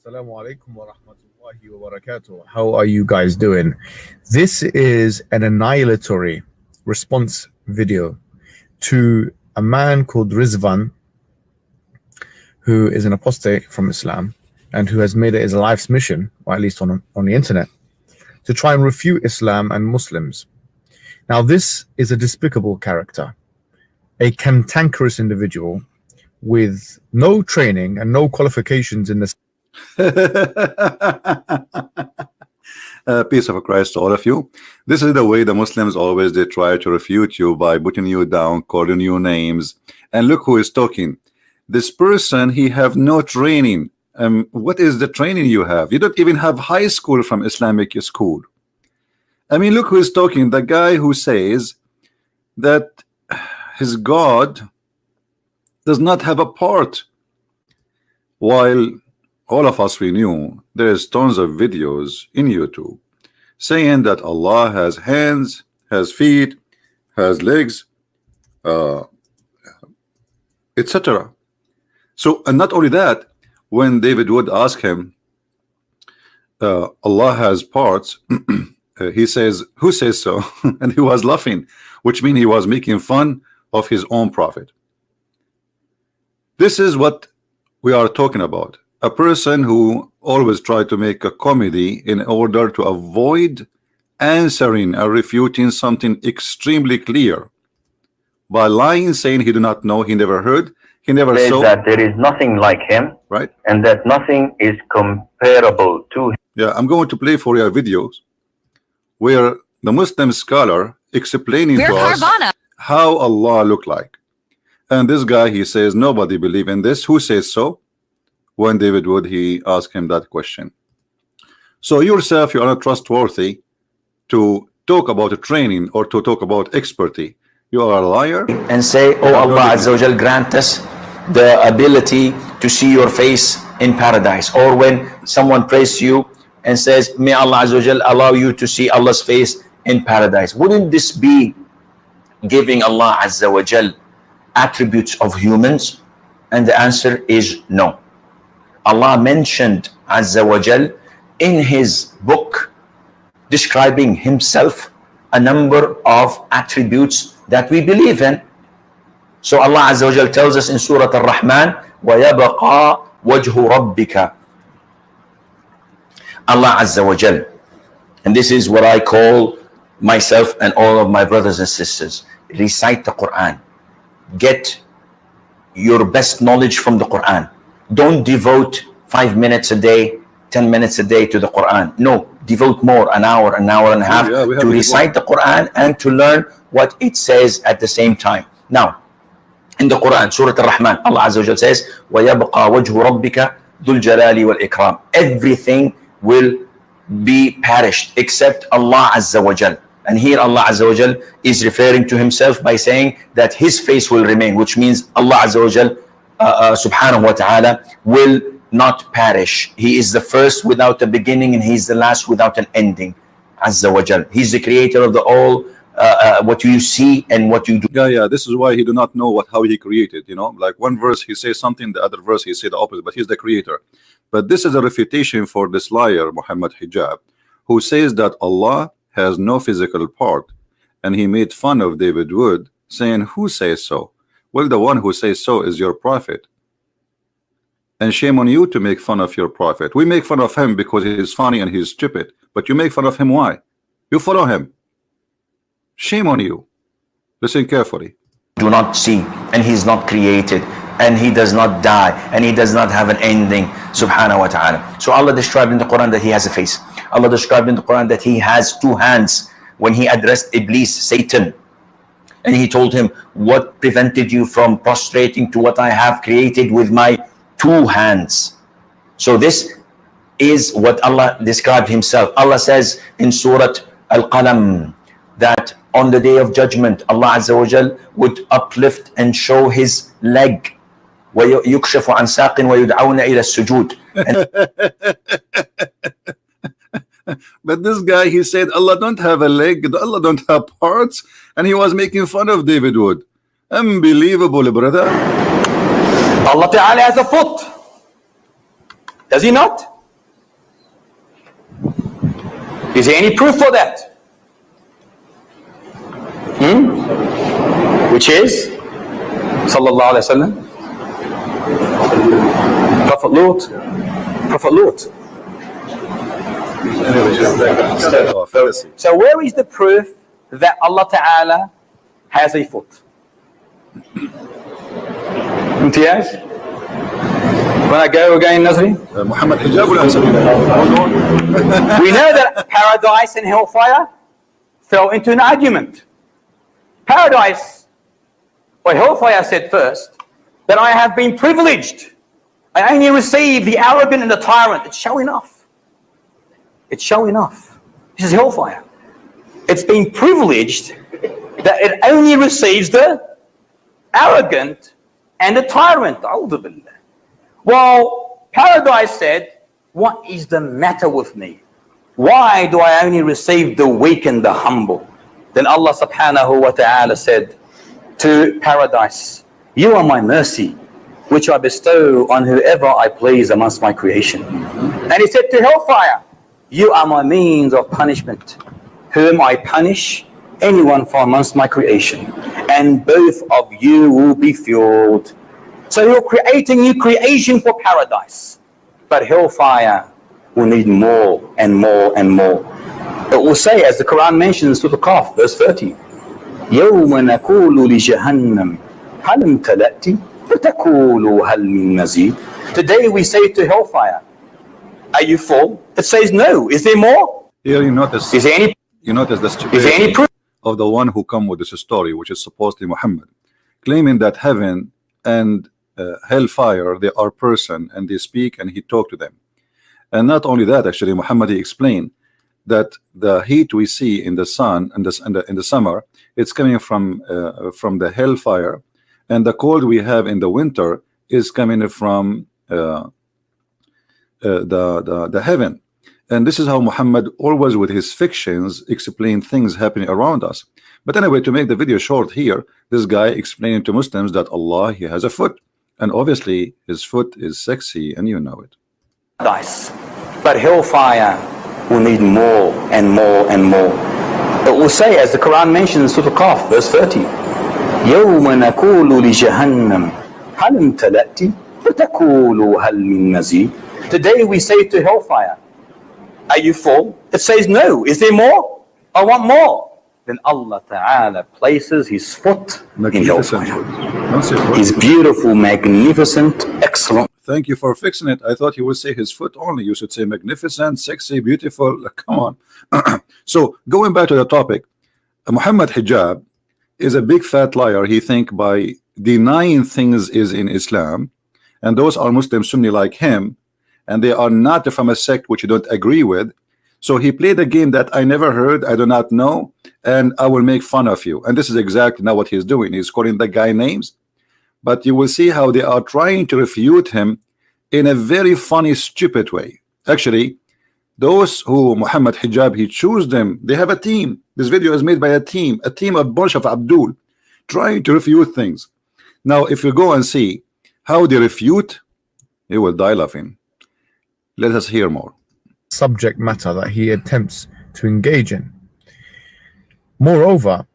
Assalamu alaikum wa rahmatullahi wa barakatuh. How are you guys doing? This is an annihilatory response video to a man called Rizzwan, who is an apostate from Islam and who has made it his life's mission, or at least on the internet, to try and refute Islam and Muslims. Now, this is a despicable character, a cantankerous individual with no training and no qualifications in this. Peace of Christ to all of you. This is the way the Muslims always they try to refute you by putting you down, calling you names. And look who is talking. This person, he have no training. What is the training you have? You don't even have high school from Islamic school. I mean, look who is talking. The guy who says that his God does not have a part, while all of us, we knew there's tons of videos in YouTube saying that Allah has hands, has feet, has legs, etc. So, and not only that, when David would ask him, Allah has parts, he says, who says so? And he was laughing, which means he was making fun of his own prophet. This is what we are talking about. A person who always try to make a comedy in order to avoid answering or refuting something extremely clear by lying, saying he do not know, he never heard, he never saw. That there is nothing like him, right? And that nothing is comparable to him. Yeah, I'm going to play for your videos where the Muslim scholar explaining to us how Allah look like. And this guy, he says nobody believe in this. Who says so? When David would, he asked him that question. So yourself, you are not trustworthy to talk about a training or to talk about expertise. You are a liar. And say, oh Allah Azza wa Jal, grant us the ability to see your face in paradise. Or when someone prays to you and says, may Allah Azza wa Jal allow you to see Allah's face in paradise. Wouldn't this be giving Allah Azza wa Jal attributes of humans? And the answer is no. Allah mentioned Azza wa Jal in his book describing himself a number of attributes that we believe in. So Allah Azza wa Jal tells us in Surah Ar-Rahman, وَيَبَقَى وَجْهُ رَبِّكَ. Allah Azza wa Jal, and this is what I call myself and all of my brothers and sisters, recite the Quran. Get your best knowledge from the Quran. Don't devote 5 minutes a day, 10 minutes a day to the Quran. No, devote more, an hour and a half to recite the Quran and to learn what it says at the same time. Now, in the Quran, Surah Ar-Rahman, Allah Azza wa Jalla says, وَيَبْقَى وَجْهُ رَبِّكَ ذُو الْجَلَالِ وَالْإِكْرَامِ. Everything will be perished except Allah Azza wa Jalla. And here Allah Azza wa Jal is referring to himself by saying that his face will remain, which means Allah Azza wa Jal subhanahu wa ta'ala will not perish. He is the first without a beginning and he is the last without an ending. Azza wa Jal. He's the creator of the all, what you see and what you do. Yeah, this is why he do not know how he created, you know, like one verse he says something, the other verse he say the opposite, but he's the creator. But this is a refutation for this liar, Muhammad Hijab, who says that Allah has no physical part, and he made fun of David Wood, saying, who says so? Well, the one who says so is your prophet, and shame on you to make fun of your prophet. We make fun of him because he is funny and he's stupid, but you make fun of him. Why? You follow him. Shame on you. Listen carefully. Do not see, and he's not created, and he does not die, and he does not have an ending, subhanahu wa ta'ala. So Allah described in the Quran that he has a face. Allah described in the Quran that he has two hands when he addressed Iblis, Satan, and he told him, what prevented you from prostrating to what I have created with my two hands? So this is what Allah described himself. Allah says in Surah Al-Qalam that on the day of judgment, Allah Azza wa Jal would uplift and show his leg. وَيُكْشَفُ عَنْ سَاقٍ وَيُدْعَوْنَ إِلَى السُّجُودِ. But this guy, he said Allah don't have a leg, Allah don't have parts, and he was making fun of David Wood. Unbelievable, brother. Allah Ta'ala has a foot. Does he not? Is there any proof for that? Which is Sallallahu Alaihi Wasallam, Prophet Lut. Prophet Lut. So where is the proof that Allah Ta'ala has a foot? Imtiaz? When I go again, Nazri? Muhammad Hijab will answer. We know that paradise and hellfire fell into an argument. Paradise, or hellfire said first, that I have been privileged. I only receive the arrogant and the tyrant. It's showing off. It's showing off. This is hellfire. It's been privileged that it only receives the arrogant and the tyrant. Well, paradise said, what is the matter with me? Why do I only receive the weak and the humble? Then Allah subhanahu wa ta'ala said to paradise, you are my mercy, which I bestow on whoever I please amongst my creation. And he said to hellfire, you are my means of punishment, whom I punish anyone from amongst my creation, and both of you will be fueled. So you're creating new creation for paradise, but hellfire will need more and more and more. It will say, as the Quran mentions to the Qaf, verse 30, يَوْمَ نَقُولُ لِجَهَنَّمْ هَلْ امْتَلَأْتِ فَتَقُولُ هَلْ مِن مَزِيدٍ. Today we say to hellfire, are you full? It says no. Is there more? Here you notice. Is there any? You notice the stupidity of the one who come with this story, which is supposedly Muhammad, claiming that heaven and hellfire, they are person and they speak and he talk to them. And not only that, actually, Muhammad, he explained that the heat we see in the sun and in the summer, it's coming from the hellfire, and the cold we have in the winter is coming from the heaven. And this is how Muhammad always with his fictions explain things happening around us. But anyway, to make the video short here, this guy explaining to Muslims that Allah, he has a foot, and obviously his foot is sexy, and you know it. Nice. But hellfire will need more and more and more. It will say, as the Quran mentions, Surah Qaf, verse 30, يَوْمَ نَقُولُ لِجَهَنَّمْ هَلْ امْتَلَأْتِ فَتَقُولُ هَلْ مِن مَزِيدٍ. Today we say to hellfire, are you full? It says no. Is there more? I want more. Then Allah Ta'ala places his foot in hellfire. His beautiful, magnificent, excellent. Thank you for fixing it. I thought you would say his foot only. You should say magnificent, sexy, beautiful. Come on. So going back to the topic, Muhammad Hijab is a big fat liar. He think by denying things is in Islam, and those are Muslim Sunni like him, and they are not from a sect which you don't agree with. So he played a game that I never heard, I do not know, and I will make fun of you. And this is exactly now what he's doing. He's calling the guy names, but you will see how they are trying to refute him in a very funny, stupid way. Actually, those who Muhammad Hijab, he choose them. They have a team. This video is made by a team, a bunch of Abdul, trying to refute things. Now, if you go and see how they refute, you will die laughing. Let us hear more. Subject matter that he attempts to engage in. Moreover,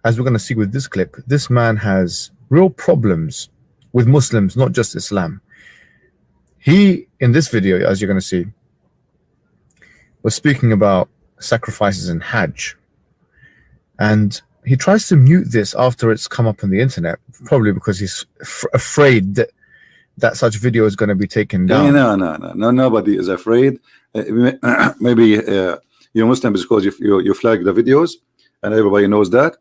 as we're going to see with this clip, this man has real problems with Muslims, not just Islam. He, in this video, as you're going to see, was speaking about sacrifices in Hajj. And he tries to mute this after it's come up on the internet, probably because he's afraid that such video is going to be taken down. No, nobody is afraid. Maybe you're Muslim because you flag the videos and everybody knows that.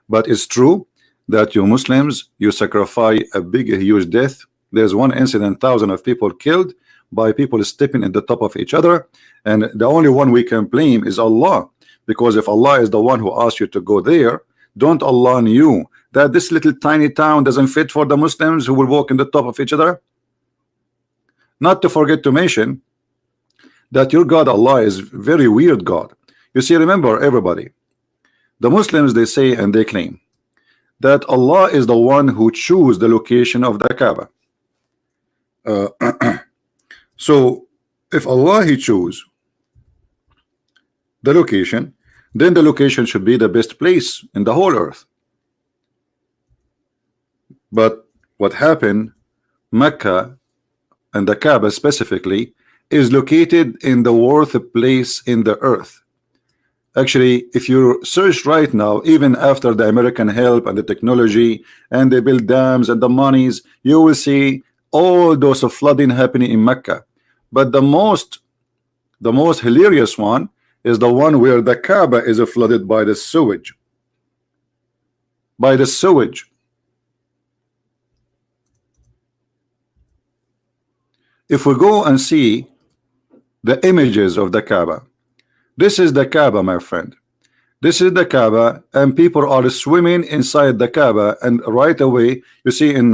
But it's true that you Muslims, you sacrifice a huge death. There's one incident, thousands of people killed by people stepping in the top of each other, and the only one we can blame is Allah, because if Allah is the one who asked you to go there, don't Allah knew that this little tiny town doesn't fit for the Muslims who will walk in the top of each other? Not to forget to mention that your God Allah is very weird God. You see, remember everybody, the Muslims, they say and they claim that Allah is the one who choose the location of the Kaaba. So if Allah he choose, the location, then the location should be the best place in the whole earth. But what happened, Mecca and the Kaaba specifically is located in the worst place in the earth. Actually, if you search right now, even after the American help and the technology and they build dams and the monies, you will see all those of flooding happening in Mecca. But the most hilarious one is the one where the Kaaba is flooded by the sewage. By the sewage. If we go and see the images of the Kaaba, this is the Kaaba, my friend. This is the Kaaba, and people are swimming inside the Kaaba. And right away, you see in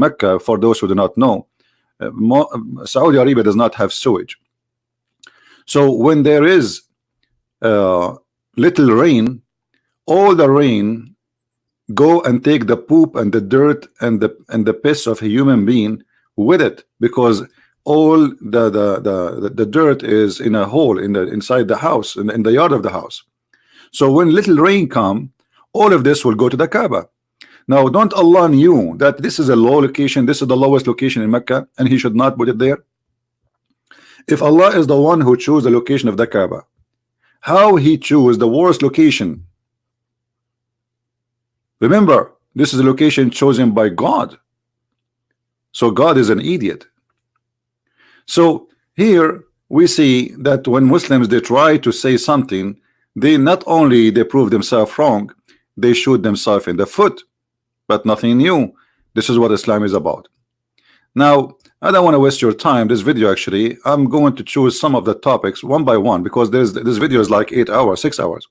Mecca, for those who do not know, Saudi Arabia does not have sewage. So when there is little rain, all the rain go and take the poop and the dirt and the piss of a human being with it, because all the dirt is in a hole inside the house, in the yard of the house. So when little rain come, all of this will go to the Kaaba. Now, don't Allah knew that this is a low location, this is the lowest location in Mecca, and He should not put it there? If Allah is the one who chose the location of the Kaaba, how He chose the worst location? Remember, this is a location chosen by God. So God is an idiot. So here we see that when Muslims, they try to say something, they not only they prove themselves wrong, they shoot themselves in the foot. But nothing new. This is what Islam is about. Now, I don't want to waste your time. This video, actually, I'm going to choose some of the topics one by one, because this video is like 8 hours, 6 hours.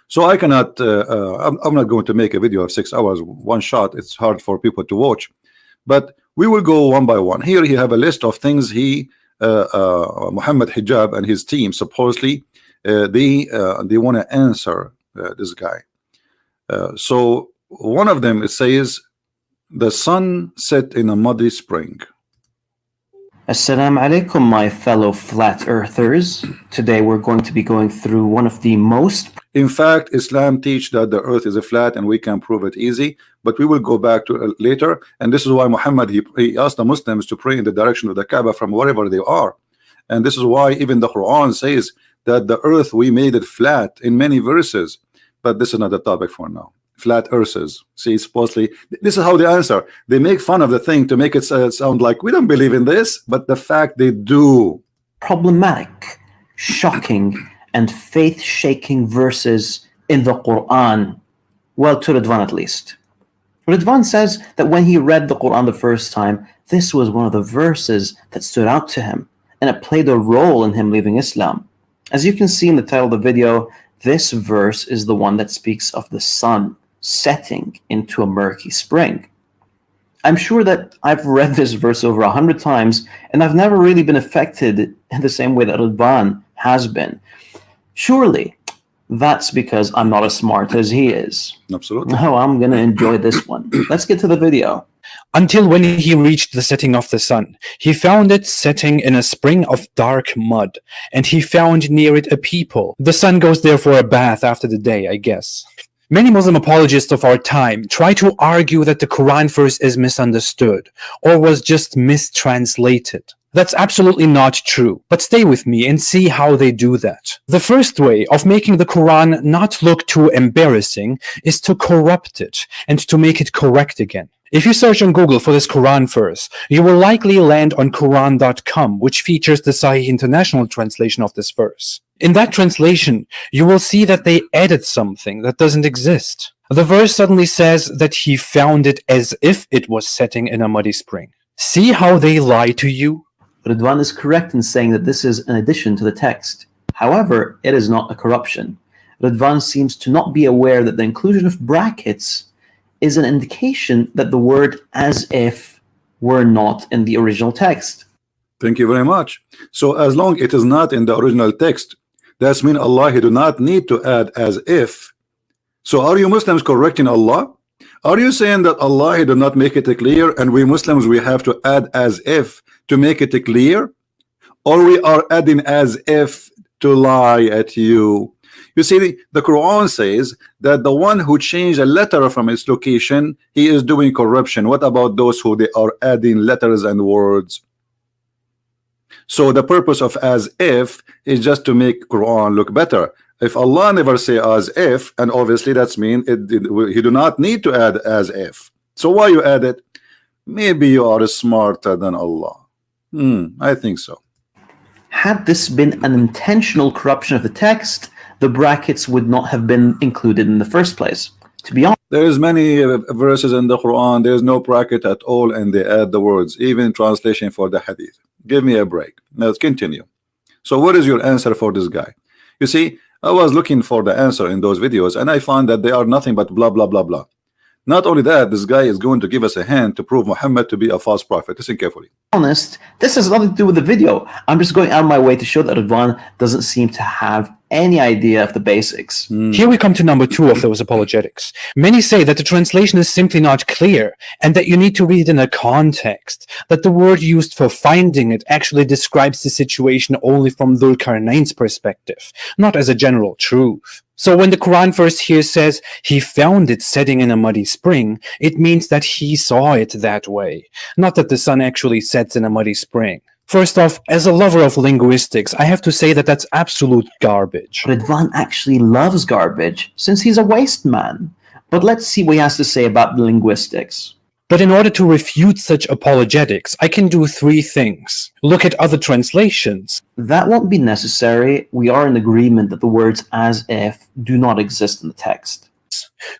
So I cannot, I'm not going to make a video of 6 hours one shot. It's hard for people to watch. But we will go one by one. Here he have a list of things Muhammad Hijab and his team supposedly they want to answer this guy. So one of them, it says the sun set in a muddy spring. Assalamu alaikum, my fellow flat earthers. Today we're going to be going through one of the most... In fact, Islam teach that the earth is a flat and we can prove it easy, but we will go back to it later. And this is why Muhammad, he asked the Muslims to pray in the direction of the Kaaba from wherever they are. And this is why even the Quran says that the earth, we made it flat in many verses. But this is not the topic for now. Flat earthers. See, supposedly, this is how they answer. They make fun of the thing to make it sound like we don't believe in this, but the fact they do. Problematic, shocking, and faith-shaking verses in the Quran. Well, to Rizzwan at least. Rizzwan says that when he read the Quran the first time, this was one of the verses that stood out to him, and it played a role in him leaving Islam. As you can see in the title of the video, this verse is the one that speaks of the sun setting into a murky spring. I'm sure that I've read this verse over 100 times, and I've never really been affected in the same way that Rizzwan has been. Surely, that's because I'm not as smart as he is. Absolutely. Oh, I'm going to enjoy this one. Let's get to the video. Until when he reached the setting of the sun, he found it setting in a spring of dark mud, and he found near it a people. The sun goes there for a bath after the day, I guess. Many Muslim apologists of our time try to argue that the Quran verse is misunderstood or was just mistranslated. That's absolutely not true, but stay with me and see how they do that. The first way of making the Quran not look too embarrassing is to corrupt it and to make it correct again. If you search on Google for this Quran verse, you will likely land on Quran.com, which features the Sahih International translation of this verse. In that translation, you will see that they added something that doesn't exist. The verse suddenly says that he found it as if it was setting in a muddy spring. See how they lie to you? Rizzwan is correct in saying that this is an addition to the text. However, it is not a corruption. Rizzwan seems to not be aware that the inclusion of brackets is an indication that the word as if were not in the original text. Thank you very much. So as long it is not in the original text, that means Allah, He do not need to add as if. So are you Muslims correcting Allah? Are you saying that Allah, He do not make it clear, and we Muslims, we have to add as if to make it clear? Or we are adding as if to lie at you. You see, the Quran says that the one who changed a letter from its location, he is doing corruption. What about those who they are adding letters and words? So the purpose of as if is just to make Quran look better. If Allah never say as if, and obviously that's mean he do not need to add as if. So why you add it? Maybe you are smarter than Allah. I think so. Had this been an intentional corruption of the text, the brackets would not have been included in the first place. To be honest, There is many verses in the Quran, there is no bracket at all, and they add the words, even translation for the hadith. Give me a break. Let's continue. So what is your answer for this guy? You see, I was looking for the answer in those videos, and I found that they are nothing but blah blah blah blah. Not only that, this guy is going to give us a hand to prove Muhammad to be a false prophet. Listen carefully. this has nothing to do with the video. I'm just going out of my way to show that Rizzwan doesn't seem to have any idea of the basics. Here we come to number 2 of those apologetics. Many say that the translation is simply not clear and that you need to read it in a context, that the word used for finding it actually describes the situation only from Dhul Qarnayn's perspective, not as a general truth. So when the Quran verse here says he found it setting in a muddy spring, it means that he saw it that way, not that the sun actually sets in a muddy spring. First off, as a lover of linguistics, I have to say that that's absolute garbage. Rizzwan actually loves garbage since he's a waste man. But let's see what he has to say about the linguistics. But in order to refute such apologetics, I can do 3 things. Look at other translations. That won't be necessary. We are in agreement that the words as if do not exist in the text.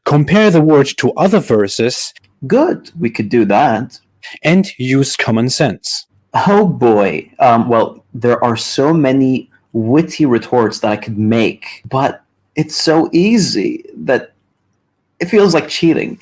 Compare the word to other verses. Good, we could do that. And use common sense. Oh boy. Well, there are so many witty retorts that I could make, but it's so easy that it feels like cheating.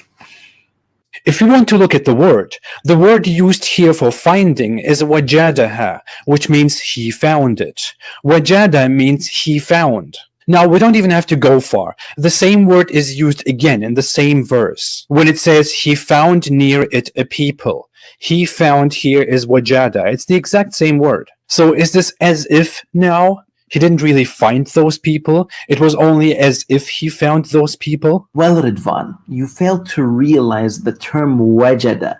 If you want to look at the word used here for finding is wajadaha, which means he found it. Wajada means he found. Now, we don't even have to go far. The same word is used again in the same verse. When it says he found near it a people, he found here is wajada. It's the exact same word. So is this as if now? He didn't really find those people. It was only as if he found those people. Well, Rizzwan, you failed to realize the term wajada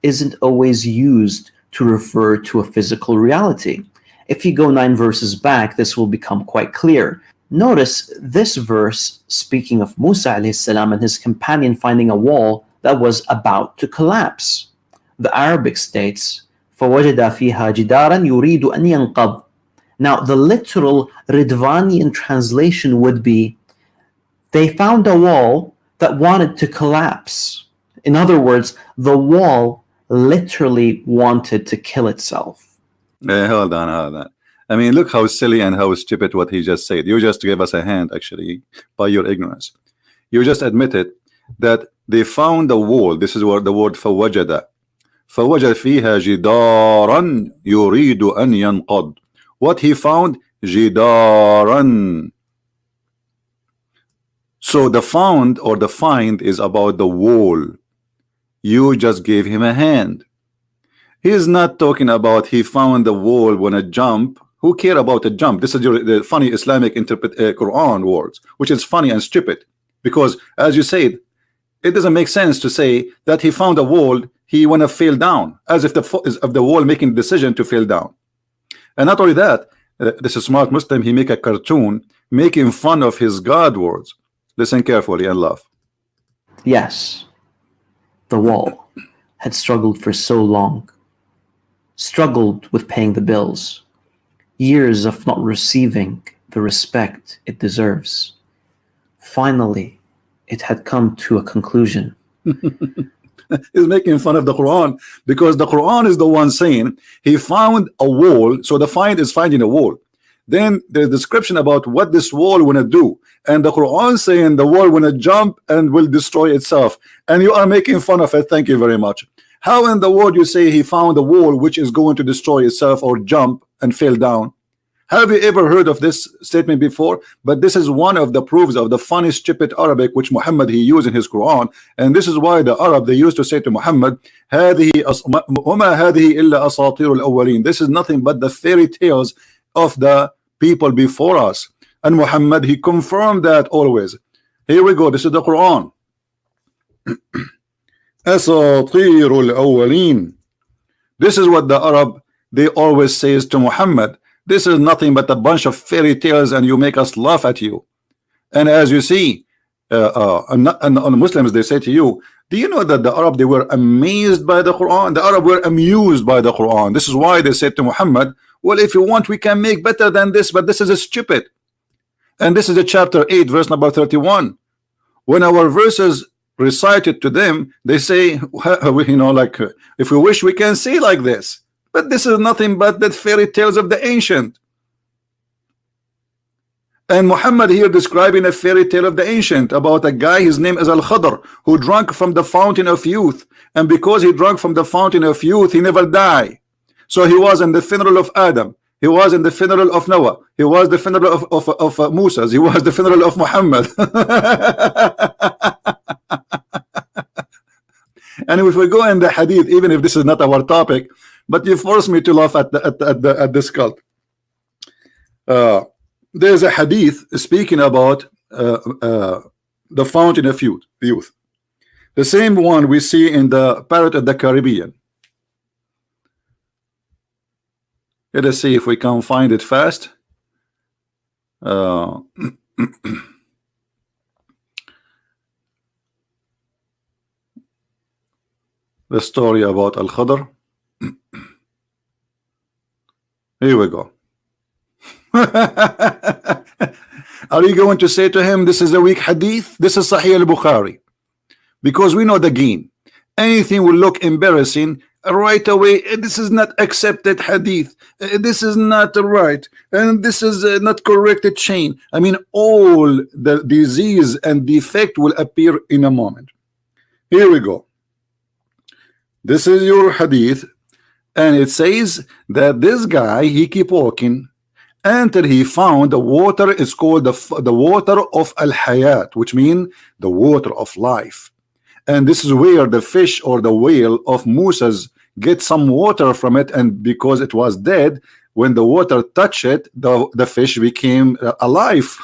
isn't always used to refer to a physical reality. If you go 9 verses back, this will become quite clear. Notice this verse speaking of Musa alayhi salam and his companion finding a wall that was about to collapse. The Arabic states, فَوَجَدَ فِيهَا جِدَارًا يُرِيدُ أَنْ يَنْقَضْ. Now, the literal Riddvanian translation would be, they found a wall that wanted to collapse. In other words, the wall literally wanted to kill itself. Hold on. I mean, look how silly and how stupid what he just said. You just gave us a hand, actually, by your ignorance. You just admitted that they found a wall. This is what the word فَوَجَدَ. فَوَجَدَ فِيهَا جِدَارًا يُرِيدُ أَنْ يَنْقَضْ. What he found, jidaran. So the found or the find is about the wall. You just gave him a hand. He is not talking about he found the wall when a jump. Who care about a jump? This is the funny Islamic Quran words, which is funny and stupid. Because as you said, it doesn't make sense to say that he found a wall, he wanna fall down, as if the wall making the decision to fall down. And not only that, this is smart Muslim, he make a cartoon making fun of his God words. Listen carefully and laugh. Yes, the wall had struggled for so long, struggled with paying the bills, years of not receiving the respect it deserves. Finally, it had come to a conclusion. He's making fun of the Quran because the Quran is the one saying he found a wall. So the find is finding a wall. Then there's description about what this wall wanna do, and the Quran saying the wall wanna jump and will destroy itself, and you are making fun of it. Thank you very much. How in the world you say he found a wall which is going to destroy itself or jump and fall down? Have you ever heard of this statement before? But this is one of the proofs of the funny stupid Arabic which Muhammad he used in his Quran, and this is why the Arab they used to say to Muhammad, هذه وما هذه إلا أساطير الأولين. This is nothing but the fairy tales of the people before us, and Muhammad, he confirmed that always. Here we go. This is the Quran. Asatirul awwalin. This is what the Arab, they always says to Muhammad. This is nothing but a bunch of fairy tales, and you make us laugh at you. And as you see, and Muslims, they say to you, do you know that the Arab, they were amazed by the Quran? The Arab were amused by the Quran. This is why they said to Muhammad, well, if you want, we can make better than this, but this is a stupid. And this is a chapter 8, verse number 31. When our verses recited to them, they say, you know, like, if we wish, we can see like this. But this is nothing but the fairy tales of the ancient. And Muhammad here describing a fairy tale of the ancient about a guy, his name is Al-Khadr, who drank from the fountain of youth. And because he drank from the fountain of youth, he never died. So he was in the funeral of Adam. He was in the funeral of Noah. He was the funeral of Musa. He was the funeral of Muhammad. And if we go in the hadith, even if this is not our topic, but you force me to laugh at this cult. There's a hadith speaking about the fountain of youth. The same one we see in the Parrot of the Caribbean. Let us see if we can find it fast. The story about Al-Khadr. Here we go. Are you going to say to him, this is a weak hadith? This is Sahih al-Bukhari. Because we know the game. Anything will look embarrassing right away. This is not accepted hadith. This is not right. And this is not corrected chain. I mean, all the disease and defect will appear in a moment. Here we go. This is your hadith. And it says that this guy, he keep walking until he found the water. Is called the water of Al-Hayat, which means the water of life. And this is where the fish or the whale of Musa's get some water from it, and because it was dead, when the water touched it, the fish became alive.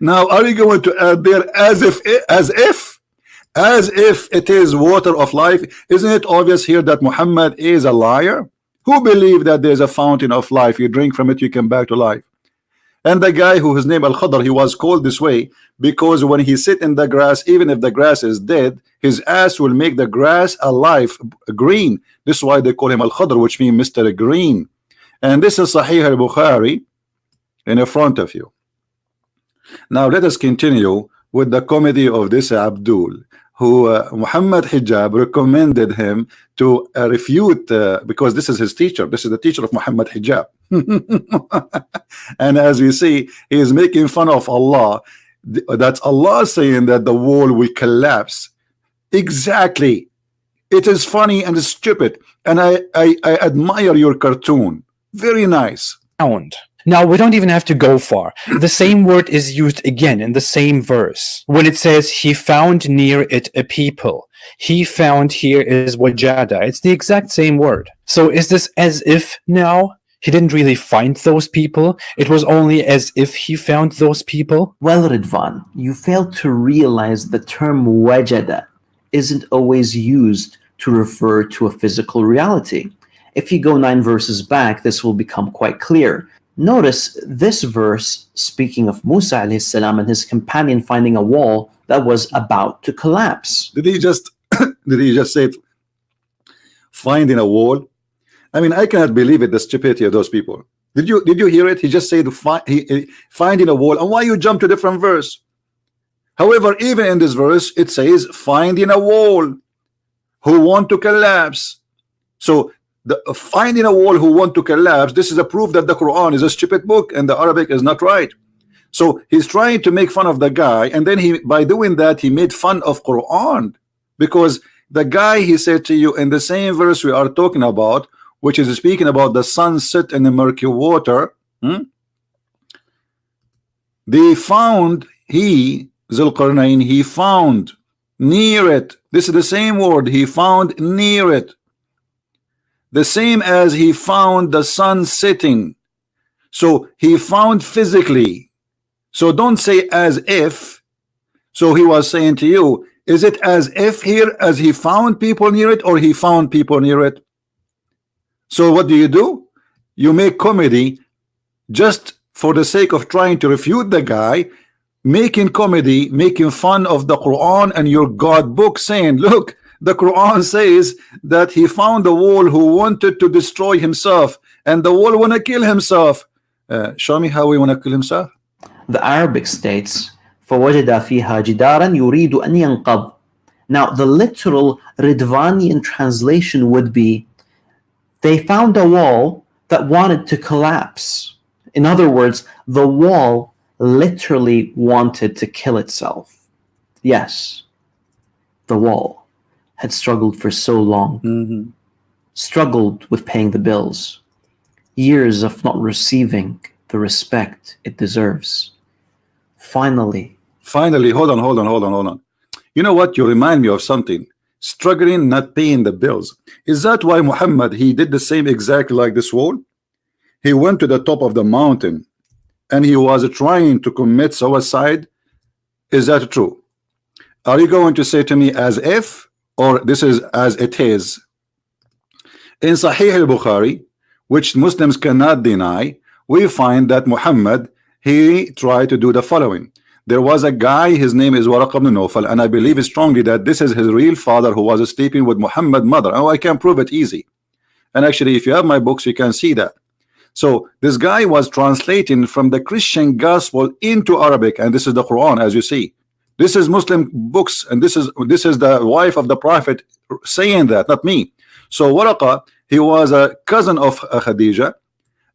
Now, are you going to add there as if it is water of life? Isn't it obvious here that Muhammad is a liar? Who believe that there's a fountain of life, you drink from it, you come back to life? And the guy who his name Al-Khadr, he was called this way because when he sit in the grass, even if the grass is dead, his ass will make the grass alive, green. This is why they call him Al-Khadr, which means Mr. Green. And this is Sahih al-Bukhari in front of you. Now let us continue with the comedy of this Abdul, who Muhammad Hijab recommended him to refute, because this is his teacher. This is the teacher of Muhammad Hijab. And as we see, he is making fun of Allah. That's Allah saying that the wall will collapse. Exactly. It is funny and stupid. And I admire your cartoon. Very nice. Now, we don't even have to go far. The same word is used again in the same verse. When it says, he found near it a people. He found here is wajada. It's the exact same word. So is this as if now he didn't really find those people? It was only as if he found those people? Well, Rizzwan, you fail to realize the term wajada isn't always used to refer to a physical reality. If you go 9 verses back, this will become quite clear. Notice this verse speaking of Musa alayhi salam and his companion finding a wall that was about to collapse. Did he just say finding a wall? I mean, I cannot believe it, the stupidity of those people. Did you hear it? He just said finding a wall. And why you jump to different verse? However, even in this verse, it says finding a wall who want to collapse. So the finding a wall who want to collapse, this is a proof that the Quran is a stupid book and the Arabic is not right. So he's trying to make fun of the guy, and then by doing that, he made fun of Quran, because the guy, he said to you in the same verse we are talking about, which is speaking about the sunset in the murky water, they found, Zulqarnain, he found near it. This is the same word, he found near it. the same as he found the sun setting. So he found physically. So don't say as if. So he was saying to you, is it as if here as he found people near it, or he found people near it? So what do? You make comedy just for the sake of trying to refute the guy, making comedy, making fun of the Quran and your God book, saying, look, the Quran says that he found the wall who wanted to destroy himself, and the wall want to kill himself. Show me how he want to kill himself. The Arabic states, فَوَجَدَ فِيهَا جِدَارًا يُرِيدُ أَنْ يَنْقَضْ. Now, the literal Riddvanian translation would be, they found a wall that wanted to collapse. In other words, the wall literally wanted to kill itself. Yes, the wall had struggled for so long, struggled with paying the bills, years of not receiving the respect it deserves. Finally, hold on. You know what? You remind me of something. Struggling, not paying the bills. Is that why Muhammad, he did the same exactly like this wall? He went to the top of the mountain and he was trying to commit suicide. Is that true? Are you going to say to me as if, or this is as it is? In Sahih al-Bukhari, which Muslims cannot deny, we find that Muhammad, he tried to do the following. There was a guy, his name is Waraq ibn Nawfal, and I believe strongly that this is his real father who was sleeping with Muhammad's mother. Oh, I can prove it easy. And actually, if you have my books, you can see that. So this guy was translating from the Christian gospel into Arabic, and this is the Quran, as you see. This is Muslim books, and this is the wife of the Prophet saying that, not me. So Waraqa, he was a cousin of Khadija,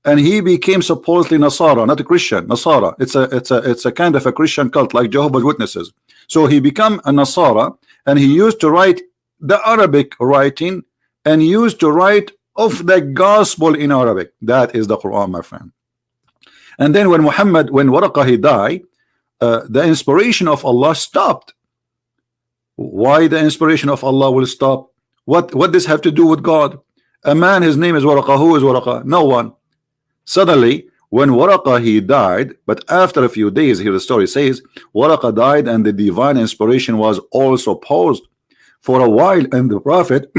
and he became supposedly Nasara, not a Christian. Nasara. It's a kind of a Christian cult like Jehovah's Witnesses. So he became a Nasara, and he used to write the Arabic writing, and used to write of the gospel in Arabic. That is the Quran, my friend. And then when Waraqa he died, the inspiration of Allah stopped. Why the inspiration of Allah will stop? What this have to do with God? A man, his name is Waraqa. Who is Waraqa? No one. Suddenly, when Waraqa he died, but after a few days, here the story says, Waraqa died and the divine inspiration was also paused for a while, and the Prophet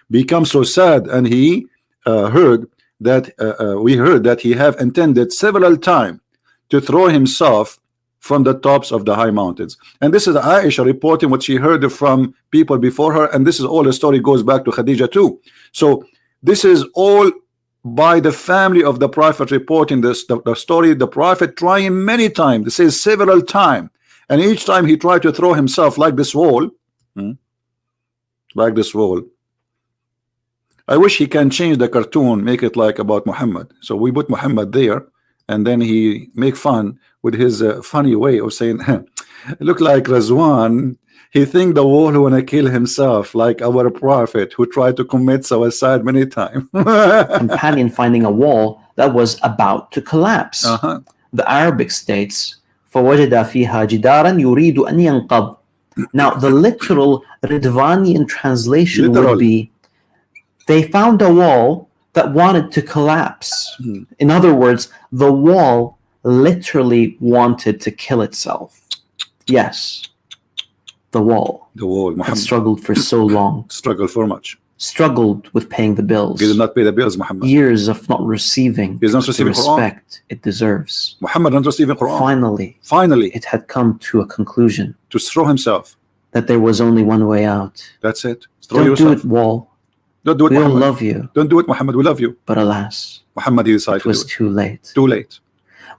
became so sad, and he heard that he have intended several times to throw himself from the tops of the high mountains. And this is Aisha reporting what she heard from people before her, and this is all the story goes back to Khadija too. So this is all by the family of the Prophet reporting this, the story. The Prophet trying many times, this says several times, and each time he tried to throw himself like this wall, like this wall. I wish he can change the cartoon, make it like about Muhammad. So we put Muhammad there, and then he make fun with his funny way of saying, look like Rizzwan. He think the wall wanna kill himself like our Prophet who tried to commit suicide many times. companion finding a wall that was about to collapse. The Arabic states, فَوَجَدَ فِيهَا جِدَارًا يُرِيدُ أَنْ يَنْقَضْ. Now the literal Riddvanian translation would be, they found a wall that wanted to collapse. In other words, the wall literally wanted to kill itself. Yes, the wall had struggled for so long, Struggled for much. struggled with paying the bills, He did not pay the bills, Muhammad. years of not receiving He is not the receiving Quran. respect it deserves. Muhammad not receiving Quran. Finally, it had come to a conclusion To throw himself. that there was only one way out. That's it. Throw Don't yourself. do it, wall. Don't do it, We all Muhammad. love you, Don't do it, Muhammad. We love you. but alas, Muhammad, he decided it to was do it. too late. Too late.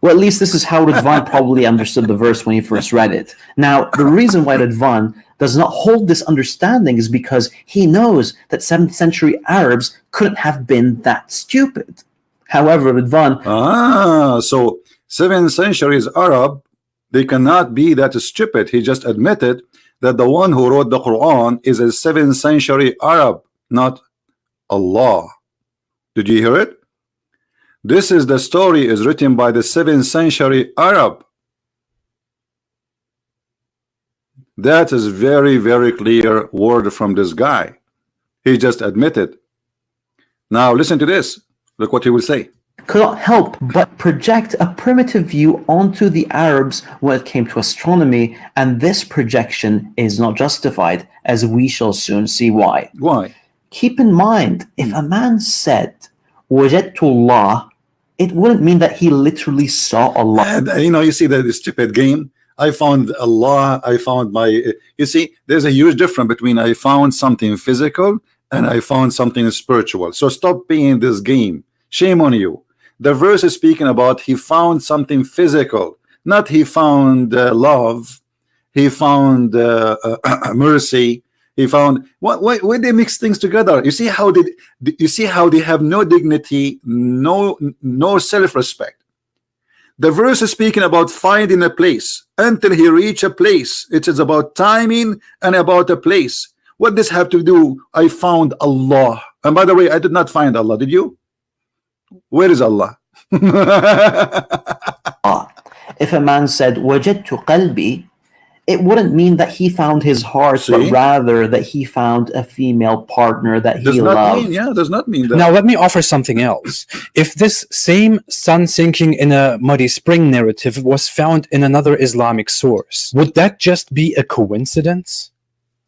Well, at least this is how Rizzwan probably understood the verse when he first read it. Now, the reason why Rizzwan does not hold this understanding is because he knows that 7th century Arabs couldn't have been that stupid. However, Rizzwan, So 7th centuries Arab, they cannot be that stupid. He just admitted that the one who wrote the Quran is a 7th century Arab, not Allah. Did you hear it? This is the story is written by the 7th century Arab. That is very, very clear word from this guy. He just admitted. Now listen to this. Look what he will say. Could not help but project a primitive view onto the Arabs when it came to astronomy, and this projection is not justified, as we shall soon see why. Why? Keep in mind, if a man said, وَجَدْتُ اللَّهِ, it wouldn't mean that he literally saw Allah. And, you know, you see that stupid game. I found Allah. I found my. You see, there's a huge difference between I found something physical and I found something spiritual. So stop playing this game. Shame on you. The verse is speaking about he found something physical, not he found love. He found mercy. He found why they mix things together. You see how they have no dignity, no self-respect. The verse is speaking about finding a place until he reach a place. It is about timing and about a place. What does have to do? I found Allah. And by the way, I did not find Allah. Did you? Where is Allah? If a man said وَجَدْتُ قَلْبِي, it wouldn't mean that he found his heart, but rather that he found a female partner that he loved. Does not mean that. Now let me offer something else. If this same sun sinking in a muddy spring narrative was found in another Islamic source, would that just be a coincidence?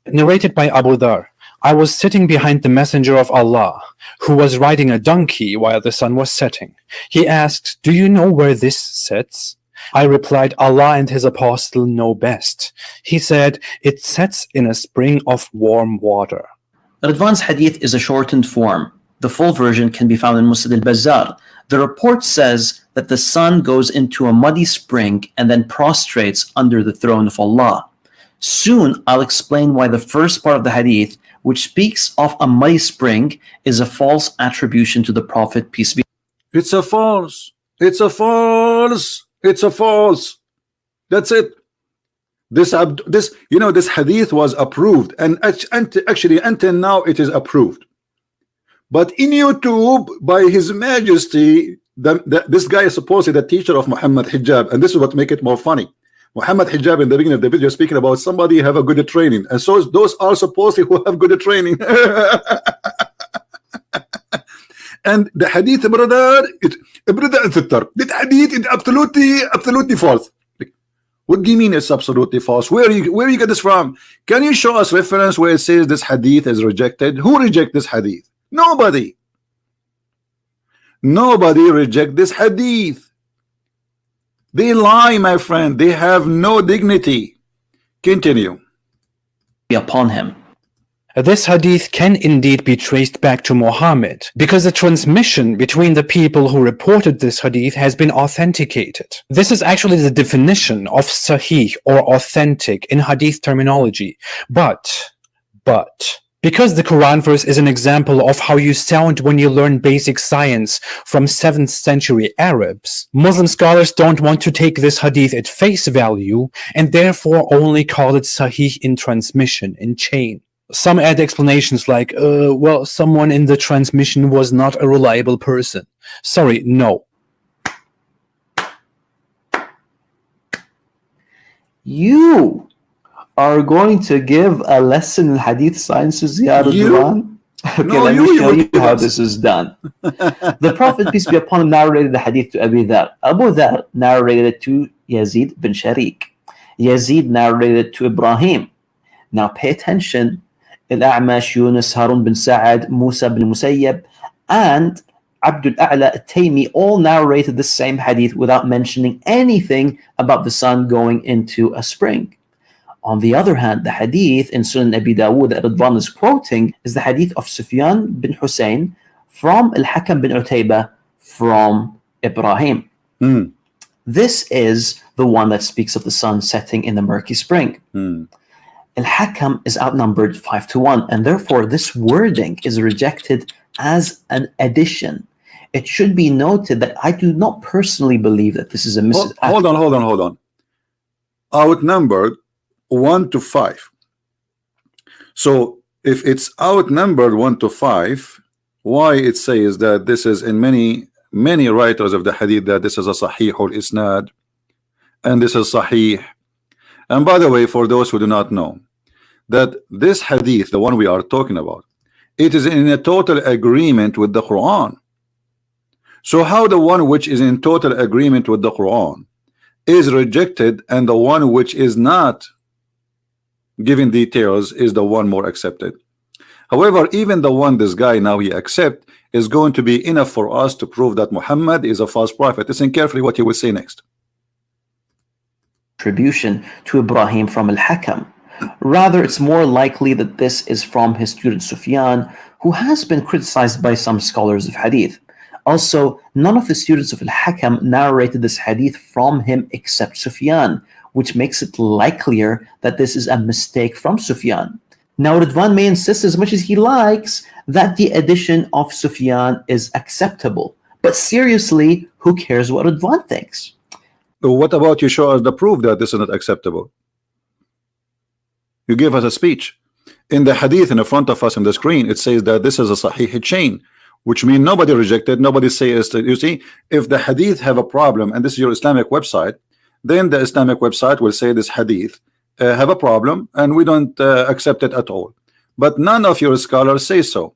Narrated by Abu Dhar, I was sitting behind the Messenger of Allah, who was riding a donkey while the sun was setting. He asked, "Do you know where this sets?" I replied, "Allah and His Apostle know best." He said, "It sets in a spring of warm water." Rizzwan's hadith is a shortened form. The full version can be found in Musnad al-Bazzar. The report says that the sun goes into a muddy spring and then prostrates under the throne of Allah. Soon I'll explain why the first part of the hadith, which speaks of a muddy spring, is a false attribution to the Prophet, peace be. It's a false. It's a false. It's a false. That's it. This hadith was approved, and actually until now it is approved. But in YouTube, by His Majesty, this guy is supposedly the teacher of Muhammad Hijab, and this is what makes it more funny. Muhammad Hijab in the beginning of the video speaking about somebody have a good training, and so those are supposedly who have good training. And the hadith, brother, that hadith is absolutely false. What do you mean it's absolutely false? Where you get this from? Can you show us reference where it says this hadith is rejected? Who reject this hadith? Nobody. Nobody reject this hadith. They lie, my friend. They have no dignity. Continue. Upon him. This hadith can indeed be traced back to Muhammad, because the transmission between the people who reported this hadith has been authenticated. This is actually the definition of sahih or authentic in hadith terminology. But, because the Quran verse is an example of how you sound when you learn basic science from 7th century Arabs, Muslim scholars don't want to take this hadith at face value and therefore only call it sahih in transmission, in chain. Some add explanations like, well, someone in the transmission was not a reliable person. Sorry, no. You are going to give a lesson in hadith sciences, Ya Rizzwan? Okay, No, let me show you how us. this is done. The Prophet, peace be upon him, narrated the hadith to Abu Dhar. Abu Dhar narrated it to Yazid bin Sharik. Yazid narrated it to Ibrahim. Now pay attention. Al-A'mash, Yunus, Harun bin Sa'ad, Musa bin Musayyab, and Abdul A'la al-Taymi all narrated the same hadith without mentioning anything about the sun going into a spring. On the other hand, the hadith in Sunan Abi Dawud that Rizzwan is quoting is the hadith of Sufyan bin Hussein from Al-Hakam bin Utaybah from Ibrahim. This is the one that speaks of the sun setting in the murky spring. Al-Hakam is outnumbered 5-1, and therefore this wording is rejected as an addition. It should be noted that I do not personally believe that this is a Hold on. Outnumbered 1-5. So if it's outnumbered 1-5, why it says that this is in many writers of the hadith that this is a sahih al-isnad and this is sahih. And by the way, for those who do not know, that this hadith, the one we are talking about, it is in a total agreement with the Quran. So how the one which is in total agreement with the Quran is rejected, and the one which is not giving details is the one more accepted? However, even the one this guy now he accept is going to be enough for us to prove that Muhammad is a false prophet. Listen carefully what he will say next. Attribution to Ibrahim from Al-Hakam. Rather, it's more likely that this is from his student Sufyan, who has been criticized by some scholars of hadith. Also, none of the students of Al-Hakam narrated this hadith from him except Sufyan, which makes it likelier that this is a mistake from Sufyan. Now, Rizzwan may insist as much as he likes that the addition of Sufyan is acceptable. But seriously, who cares what Rizzwan thinks? What about you show us the proof that this is not acceptable? You give us a speech. In the hadith in the front of us on the screen, it says that this is a sahih chain, which means nobody rejected, nobody says. You see, if the hadith have a problem, and this is your Islamic website, then the Islamic website will say this hadith have a problem, and we don't accept it at all. But none of your scholars say so.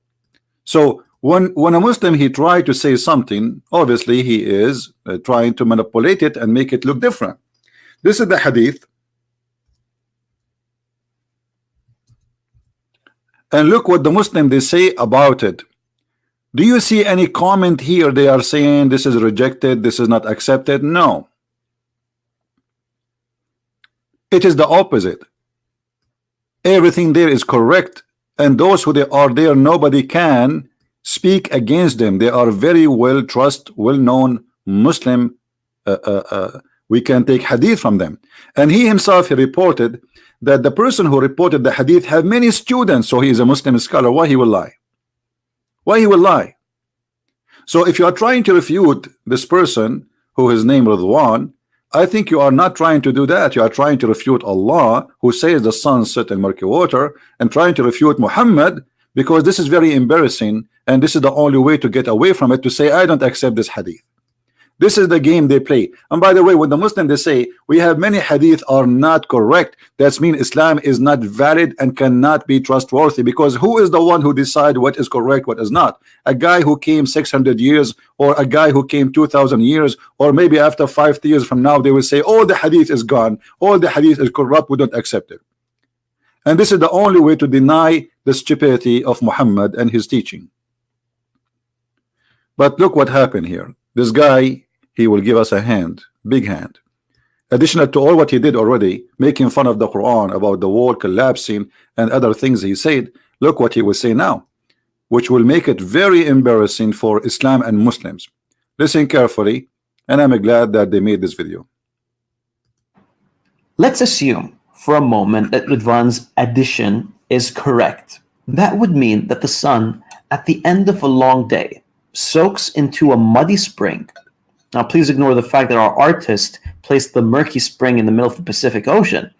So when a Muslim he try to say something, obviously he is trying to manipulate it and make it look different. This is the hadith, and look what the Muslim they say about it. Do you see any comment here? They are saying this is rejected, this is not accepted. No, it is the opposite. Everything there is correct, and those who they are there, nobody can speak against them. They are very well trusted, well-known Muslim. We can take hadith from them. And he himself he reported that the person who reported the hadith have many students, so he is a Muslim scholar. Why he will lie? Why he will lie? So if you are trying to refute this person who is named Rizzwan, I think you are not trying to do that. You are trying to refute Allah, who says the sun set in murky water, and trying to refute Muhammad, because this is very embarrassing, and this is the only way to get away from it, to say I don't accept this hadith. This is the game they play. And by the way, when the Muslim they say we have many hadith are not correct, that means Islam is not valid and cannot be trustworthy, because who is the one who decide what is correct, what is not? A guy who came 600 years, or a guy who came 2,000 years, or maybe after 5 years from now they will say all the hadith is gone, all the hadith is corrupt, we don't accept it. And this is the only way to deny the stupidity of Muhammad and his teaching. But look what happened here. This guy, he will give us a hand, big hand. Additional to all what he did already, making fun of the Quran about the world collapsing and other things he said, look what he will say now, which will make it very embarrassing for Islam and Muslims. Listen carefully, and I'm glad that they made this video. Let's assume for a moment that Rizzwan's addition is correct. That would mean that the sun, at the end of a long day, soaks into a muddy spring. Now, please ignore the fact that our artist placed the murky spring in the middle of the Pacific Ocean.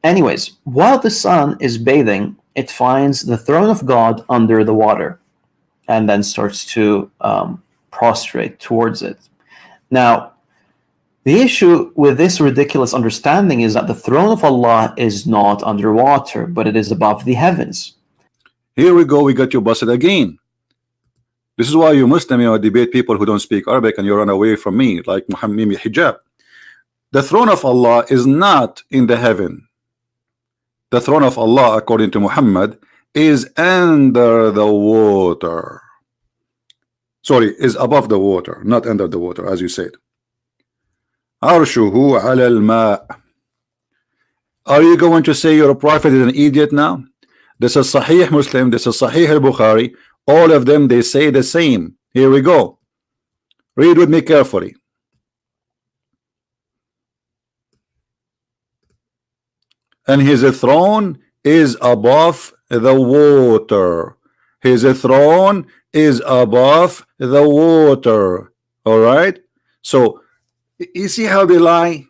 Anyways, while the sun is bathing, it finds the throne of God under the water and then starts to prostrate towards it. Now, the issue with this ridiculous understanding is that the throne of Allah is not underwater, but it is above the heavens. Here we go, we got you busted again. This is why you Muslim, debate people who don't speak Arabic, and you run away from me, like Muhammad Hijab. The throne of Allah is not in the heaven. The throne of Allah, according to Muhammad, is under the water. Sorry, is above the water, not under the water, as you said. Arshuhu ala al-ma'. Are you going to say your prophet is an idiot now? This is Sahih Muslim, this is Sahih al-Bukhari. All of them, they say the same. Here we go. Read with me carefully. And his throne is above the water. His throne is above the water. All right? So, you see how they lie?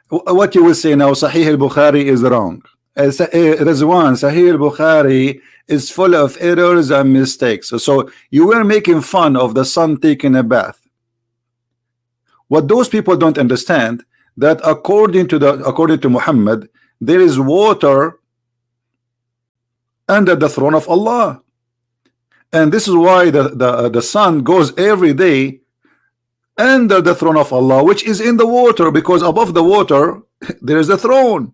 What you will say now, Sahih al-Bukhari is wrong. Rizzwan, Sahih al-Bukhari is full of errors and mistakes. So you were making fun of the sun taking a bath. What those people don't understand, that according to Muhammad, there is water under the throne of Allah. And this is why the sun goes every day under the throne of Allah, which is in the water, because above the water there is a throne.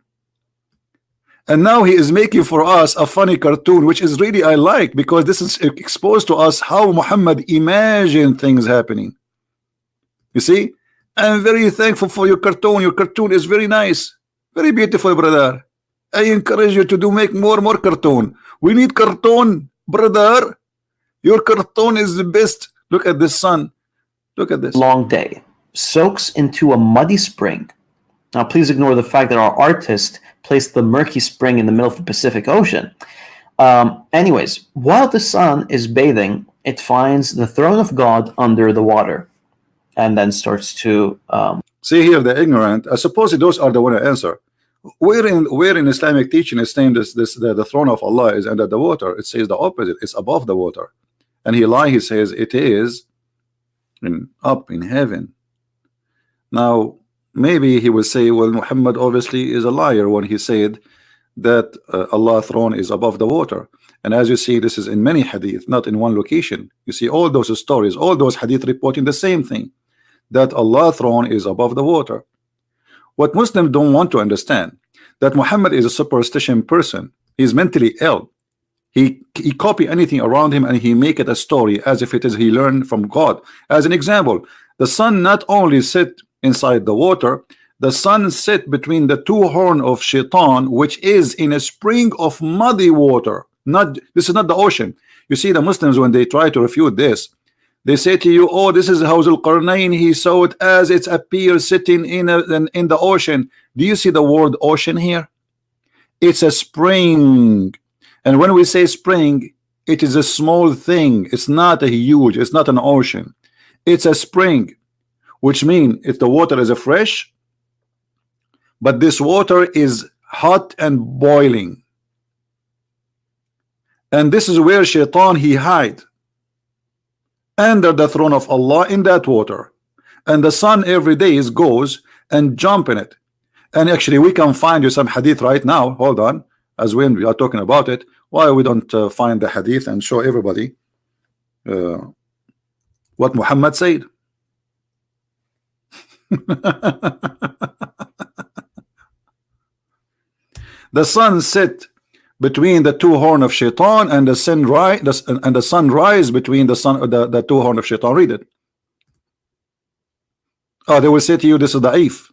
And now he is making for us a funny cartoon, which is really I like, because this is exposed to us how Muhammad imagined things happening. You see, I'm very thankful for your cartoon. Your cartoon is very nice, very beautiful, brother. I encourage you to make more cartoon. We need cartoon, brother. Your cartoon is the best. Look at this sun. Look at this. Long day soaks into a muddy spring. Now, please ignore the fact that our artist placed the murky spring in the middle of the Pacific Ocean. Anyways, while the sun is bathing, it finds the throne of God under the water, and then starts to see here the ignorant. I suppose those are the one to answer. Where in Islamic teaching is saying the throne of Allah is under the water? It says the opposite. It's above the water, and he says it is up in heaven. Now maybe he will say, well, Muhammad obviously is a liar when he said that Allah's throne is above the water. And as you see, this is in many hadith, not in one location. You see all those stories, all those hadith reporting the same thing, that Allah's throne is above the water. What Muslims don't want to understand, that Muhammad is a superstition person. He's mentally ill. He copy anything around him and he make it a story as if it is he learned from God. As an example, the sun not only sit inside the water, the sun sit between the two horns of Shaitan, which is in a spring of muddy water. This is not the ocean. You see, the Muslims, when they try to refute this, they say to you, oh, this is how Al-Qarnayn, he saw it as it appears sitting in the ocean. Do you see the word ocean here? It's a spring. And when we say spring, it is a small thing. It's not a huge, it's not an ocean. It's a spring, which means if the water is fresh, but this water is hot and boiling. And this is where Shaitan he hide under the throne of Allah in that water. And the sun every day goes and jump in it. And actually we can find you some hadith right now. Hold on, as when we are talking about it, why we don't find the hadith and show everybody what Muhammad said. The sun set between the two horns of Shaitan, and the sun rise between the two horns of Shaitan. Read it. Oh, they will say to you, this is da'if.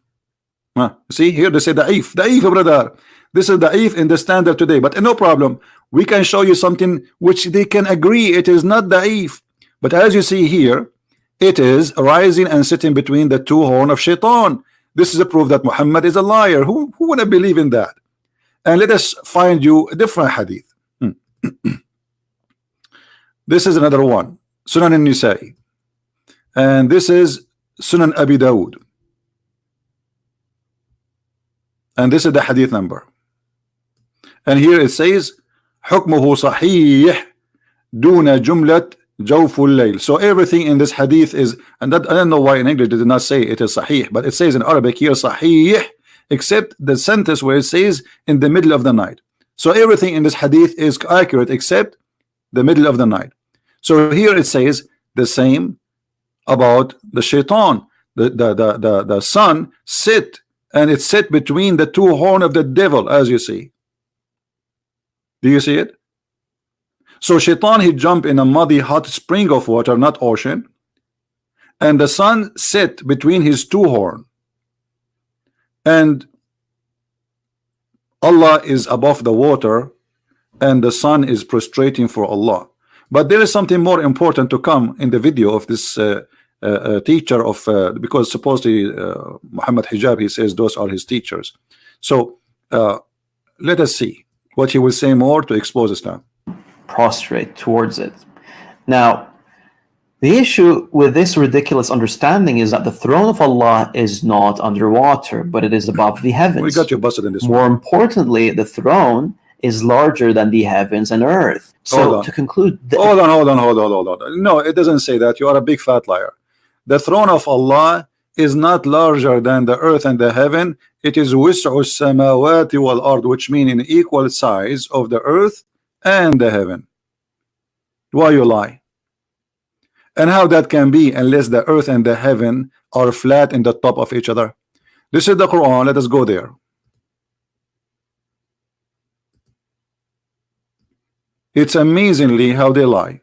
See here, they say da'if, brother. This is da'if in the standard today, but no problem. We can show you something which they can agree it is not da'if. But as you see here, it is rising and sitting between the two horns of Shaitan. This is a proof that Muhammad is a liar. Who would have believe in that? And let us find you a different hadith. This is another one, Sunan al-Nisa'i, and this is Sunan Abi Dawud, and this is the hadith number. And here it says حكمه صحيح دون جملة جوف الليل. So everything in this hadith is, and that, I don't know why in English they did not say it is sahih, but it says in Arabic here sahih, except the sentence where it says in the middle of the night. So everything in this hadith is accurate except the middle of the night. So here it says the same about the Shaitan. The sun sit, and it sit between the two horns of the devil, as you see. Do you see it? So Shaitan he jump in a muddy hot spring of water, not ocean, and the sun sit between his two horns. And Allah is above the water, and the sun is prostrating for Allah. But there is something more important to come in the video of this teacher of because supposedly Muhammad Hijab, he says those are his teachers. So let us see what he will say more to expose Islam. Prostrate towards it. Now, the issue with this ridiculous understanding is that the throne of Allah is not underwater, but it is above the heavens. We got you busted in this More one. importantly, the throne is larger than the heavens and earth. So to conclude, hold on. No, it doesn't say that. You are a big fat liar. The throne of Allah is not larger than the earth and the heaven. It is wis'u samawati wal ard, which means in equal size of the earth and the heaven. Why you lie? And how that can be unless the earth and the heaven are flat in the top of each other? This is the Quran. Let us go there. It's amazingly how they lie.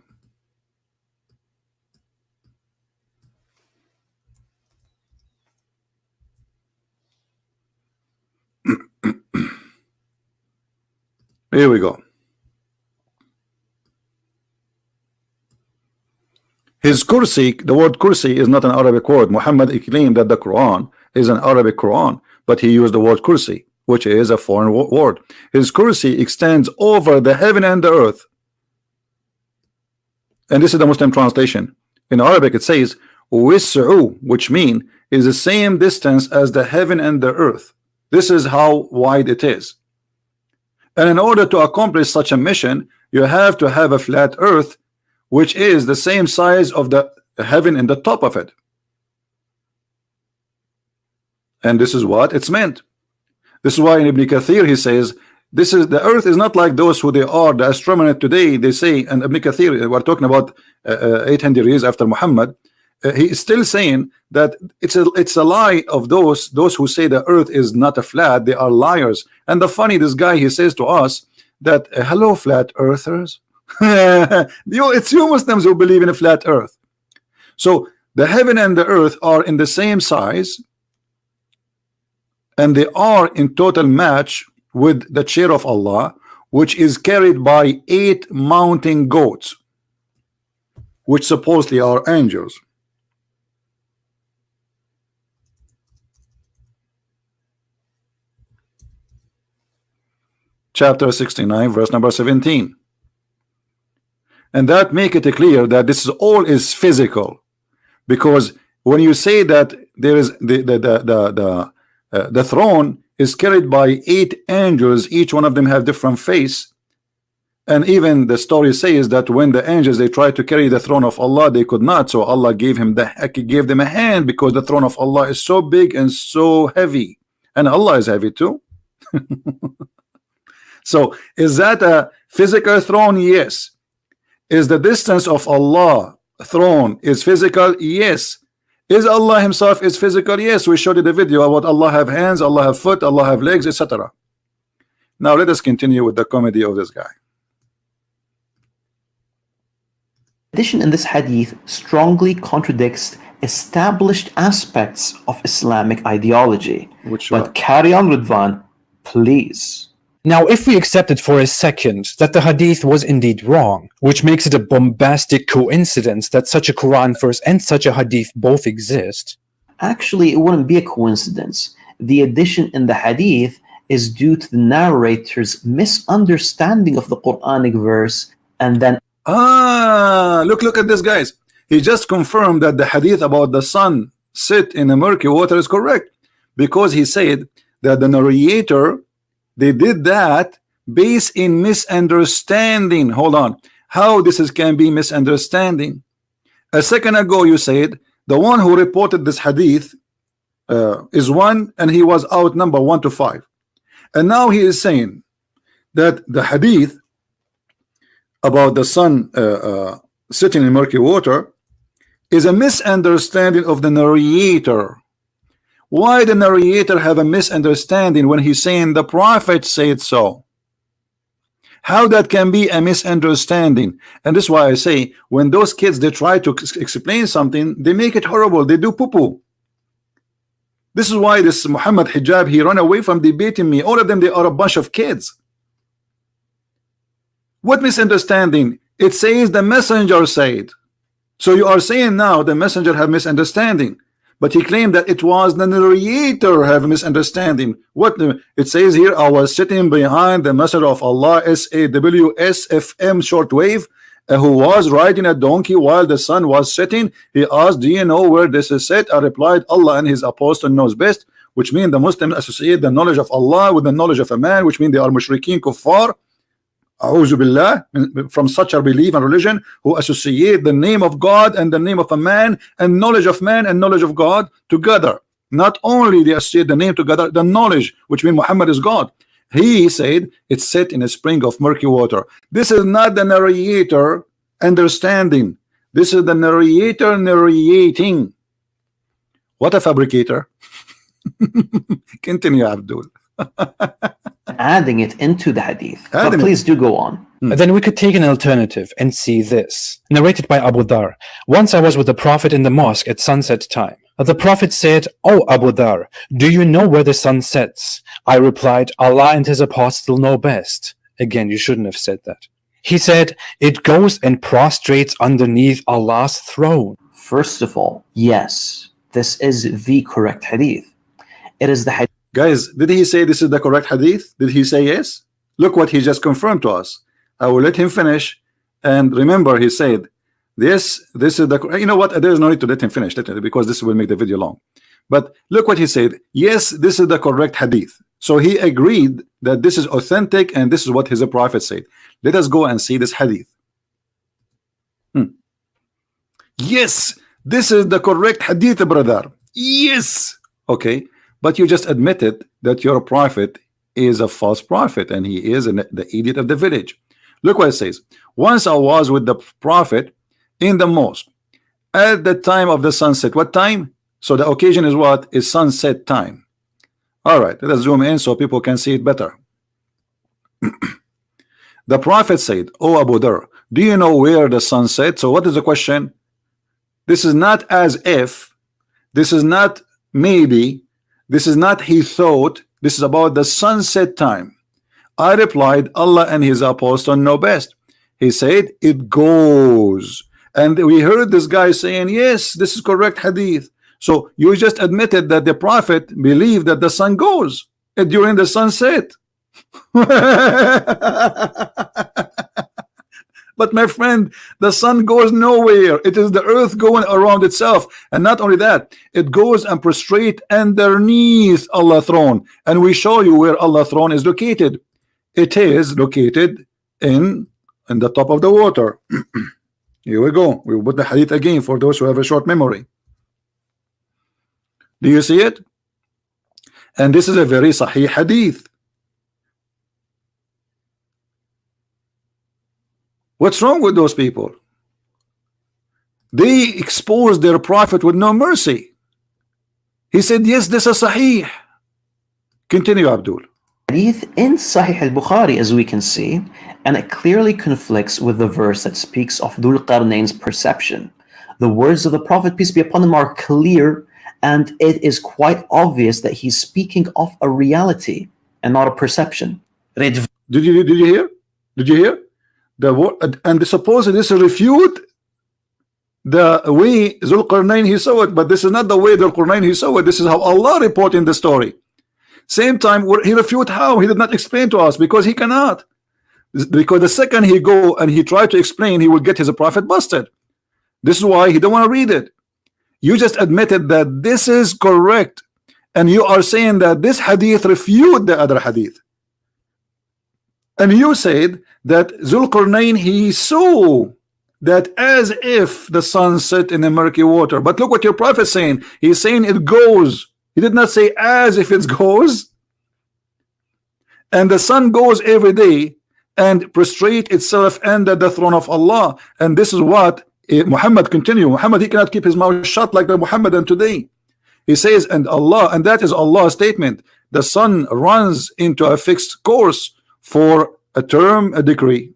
Here we go. His kursi, the word kursi is not an Arabic word. Muhammad claimed that the Quran is an Arabic Quran, but he used the word kursi, which is a foreign word. His kursi extends over the heaven and the earth. And this is the Muslim translation. In Arabic it says wis'u, which mean is the same distance as the heaven and the earth. This is how wide it is. And in order to accomplish such a mission, you have to have a flat earth which is the same size of the heaven in the top of it. And this is what it's meant. This is why in Ibn Kathir he says this is the earth is not like those who they are the astronomers today. They say, and Ibn Kathir, we're talking about 800 years after Muhammad, he is still saying that it's a lie of those who say the earth is not a flat. They are liars. And the funny, this guy, he says to us that hello flat earthers. It's you Muslims who believe in a flat earth. So the heaven and the earth are in the same size, and they are in total match with the chair of Allah, which is carried by 8 mountain goats, which supposedly are angels. Chapter 69, verse number 17. And that make it clear that this is all is physical, because when you say that there is the throne is carried by 8 angels, each one of them have different face, and even the story says that when the angels they tried to carry the throne of Allah, they could not, so Allah gave them a hand, because the throne of Allah is so big and so heavy, and Allah is heavy too. So is that a physical throne? Yes. Is the distance of Allah throne is physical? Yes. Is Allah himself is physical? Yes. We showed you the video about Allah have hands, Allah have foot, Allah have legs, etc. Now let us continue with the comedy of this guy. Addition in this hadith strongly contradicts established aspects of Islamic ideology. But carry on, Rizzwan, please. Now, if we accept it for a second that the hadith was indeed wrong, which makes it a bombastic coincidence that such a Quran verse and such a hadith both exist. Actually, it wouldn't be a coincidence. The addition in the hadith is due to the narrator's misunderstanding of the Quranic verse, and then look at this, guys. He just confirmed that the hadith about the sun sit in a murky water is correct, because he said that the narrator, they did that based in misunderstanding. Hold on, how this can be misunderstanding? A second ago you said the one who reported this hadith is one, and he was outnumbered 1 to 5, and now he is saying that the hadith about the sun sitting in murky water is a misunderstanding of the narrator. Why the narrator have a misunderstanding when he's saying the prophet said so? How that can be a misunderstanding? And this is why I say when those kids they try to explain something, they make it horrible. They do poo-poo. This is why this Muhammad Hijab, he run away from debating me. All of them, they are a bunch of kids. What misunderstanding? It says the messenger said. So you are saying now the messenger have misunderstanding, but he claimed that it was the narrator have misunderstanding. What it says here, I was sitting behind the messenger of Allah, SAWSFM shortwave, who was riding a donkey while the sun was setting. He asked, do you know where this is set? I replied, Allah and his apostle knows best, which means the Muslims associate the knowledge of Allah with the knowledge of a man, which means they are mushrikeen kuffar, a'udhu billah, from such a belief and religion, who associate the name of God and the name of a man and knowledge of man and knowledge of God together. Not only they associate the name together, the knowledge, which means Muhammad is God. He said it's set in a spring of murky water. This is not the narrator understanding. This is the narrator narrating. What a fabricator. Continue, Abdul. Adding it into the hadith. But Adding it. please do go on. Then we could take an alternative and see this. Narrated by Abu Dhar. Once I was with the Prophet in the mosque at sunset time. The Prophet said, "Oh Abu Dhar, do you know where the sun sets?" I replied, "Allah and his apostle know best." Again, you shouldn't have said that. He said, "It goes and prostrates underneath Allah's throne." First of all, yes, this is the correct hadith. It is the hadith. Guys, did he say this is the correct hadith? Did he say yes? Look what he just confirmed to us. I will let him finish. And remember, he said, this is the, you know what, there's no need to let him finish because this will make the video long. But look what he said. Yes, this is the correct hadith. So he agreed that this is authentic and this is what his prophet said. Let us go and see this hadith. Yes, this is the correct hadith, brother. Yes. Okay, but you just admitted that your prophet is a false prophet and he is the idiot of the village. Look what it says. Once I was with the prophet in the mosque at the time of the sunset. What time? So the occasion is what? Is sunset time. All right, let us zoom in so people can see it better. The prophet said, "Oh Abu Dhar, do you know where the sun set?" So what is the question? This is not as if, this is not maybe, this is not he thought, this is about the sunset time. I replied, Allah and his apostle know best. He said it goes, and we heard this guy saying yes, this is correct hadith. So you just admitted that the prophet believed that the sun goes during the sunset. But my friend, the sun goes nowhere. It is the earth going around itself. And not only that, it goes and prostrate underneath Allah's throne. And we show you where Allah's throne is located. It is located in the top of the water. Here we go. We will put the hadith again for those who have a short memory. Do you see it? And this is a very sahih hadith. What's wrong with those people? They exposed their prophet with no mercy. He said, yes, this is sahih. Continue, Abdul. Hadith in Sahih al-Bukhari, as we can see, and it clearly conflicts with the verse that speaks of Dhul Qarnayn's perception. The words of the Prophet, peace be upon him, are clear, and it is quite obvious that he's speaking of a reality and not a perception. Did you hear? Did you hear? The word, and supposedly this refute the way Dhul Qarnayn he saw it, but this is not the way Dhul Qarnayn he saw it. This is how Allah reporting the story. Same time, he refute how? He did not explain to us because he cannot. Because the second he go and he try to explain, he will get his prophet busted. This is why he don't want to read it. You just admitted that this is correct, and you are saying that this hadith refute the other hadith. And you said that Dhul Qarnayn he saw that as if the sun set in a murky water. But look what your prophet is saying. He's saying it goes. He did not say as if it goes. And the sun goes every day and prostrate itself under the throne of Allah. And this is what Muhammad continue. Muhammad, he cannot keep his mouth shut like the Muhammadan today. He says, and Allah, and that is Allah's statement. The sun runs into a fixed course for a term, a decree.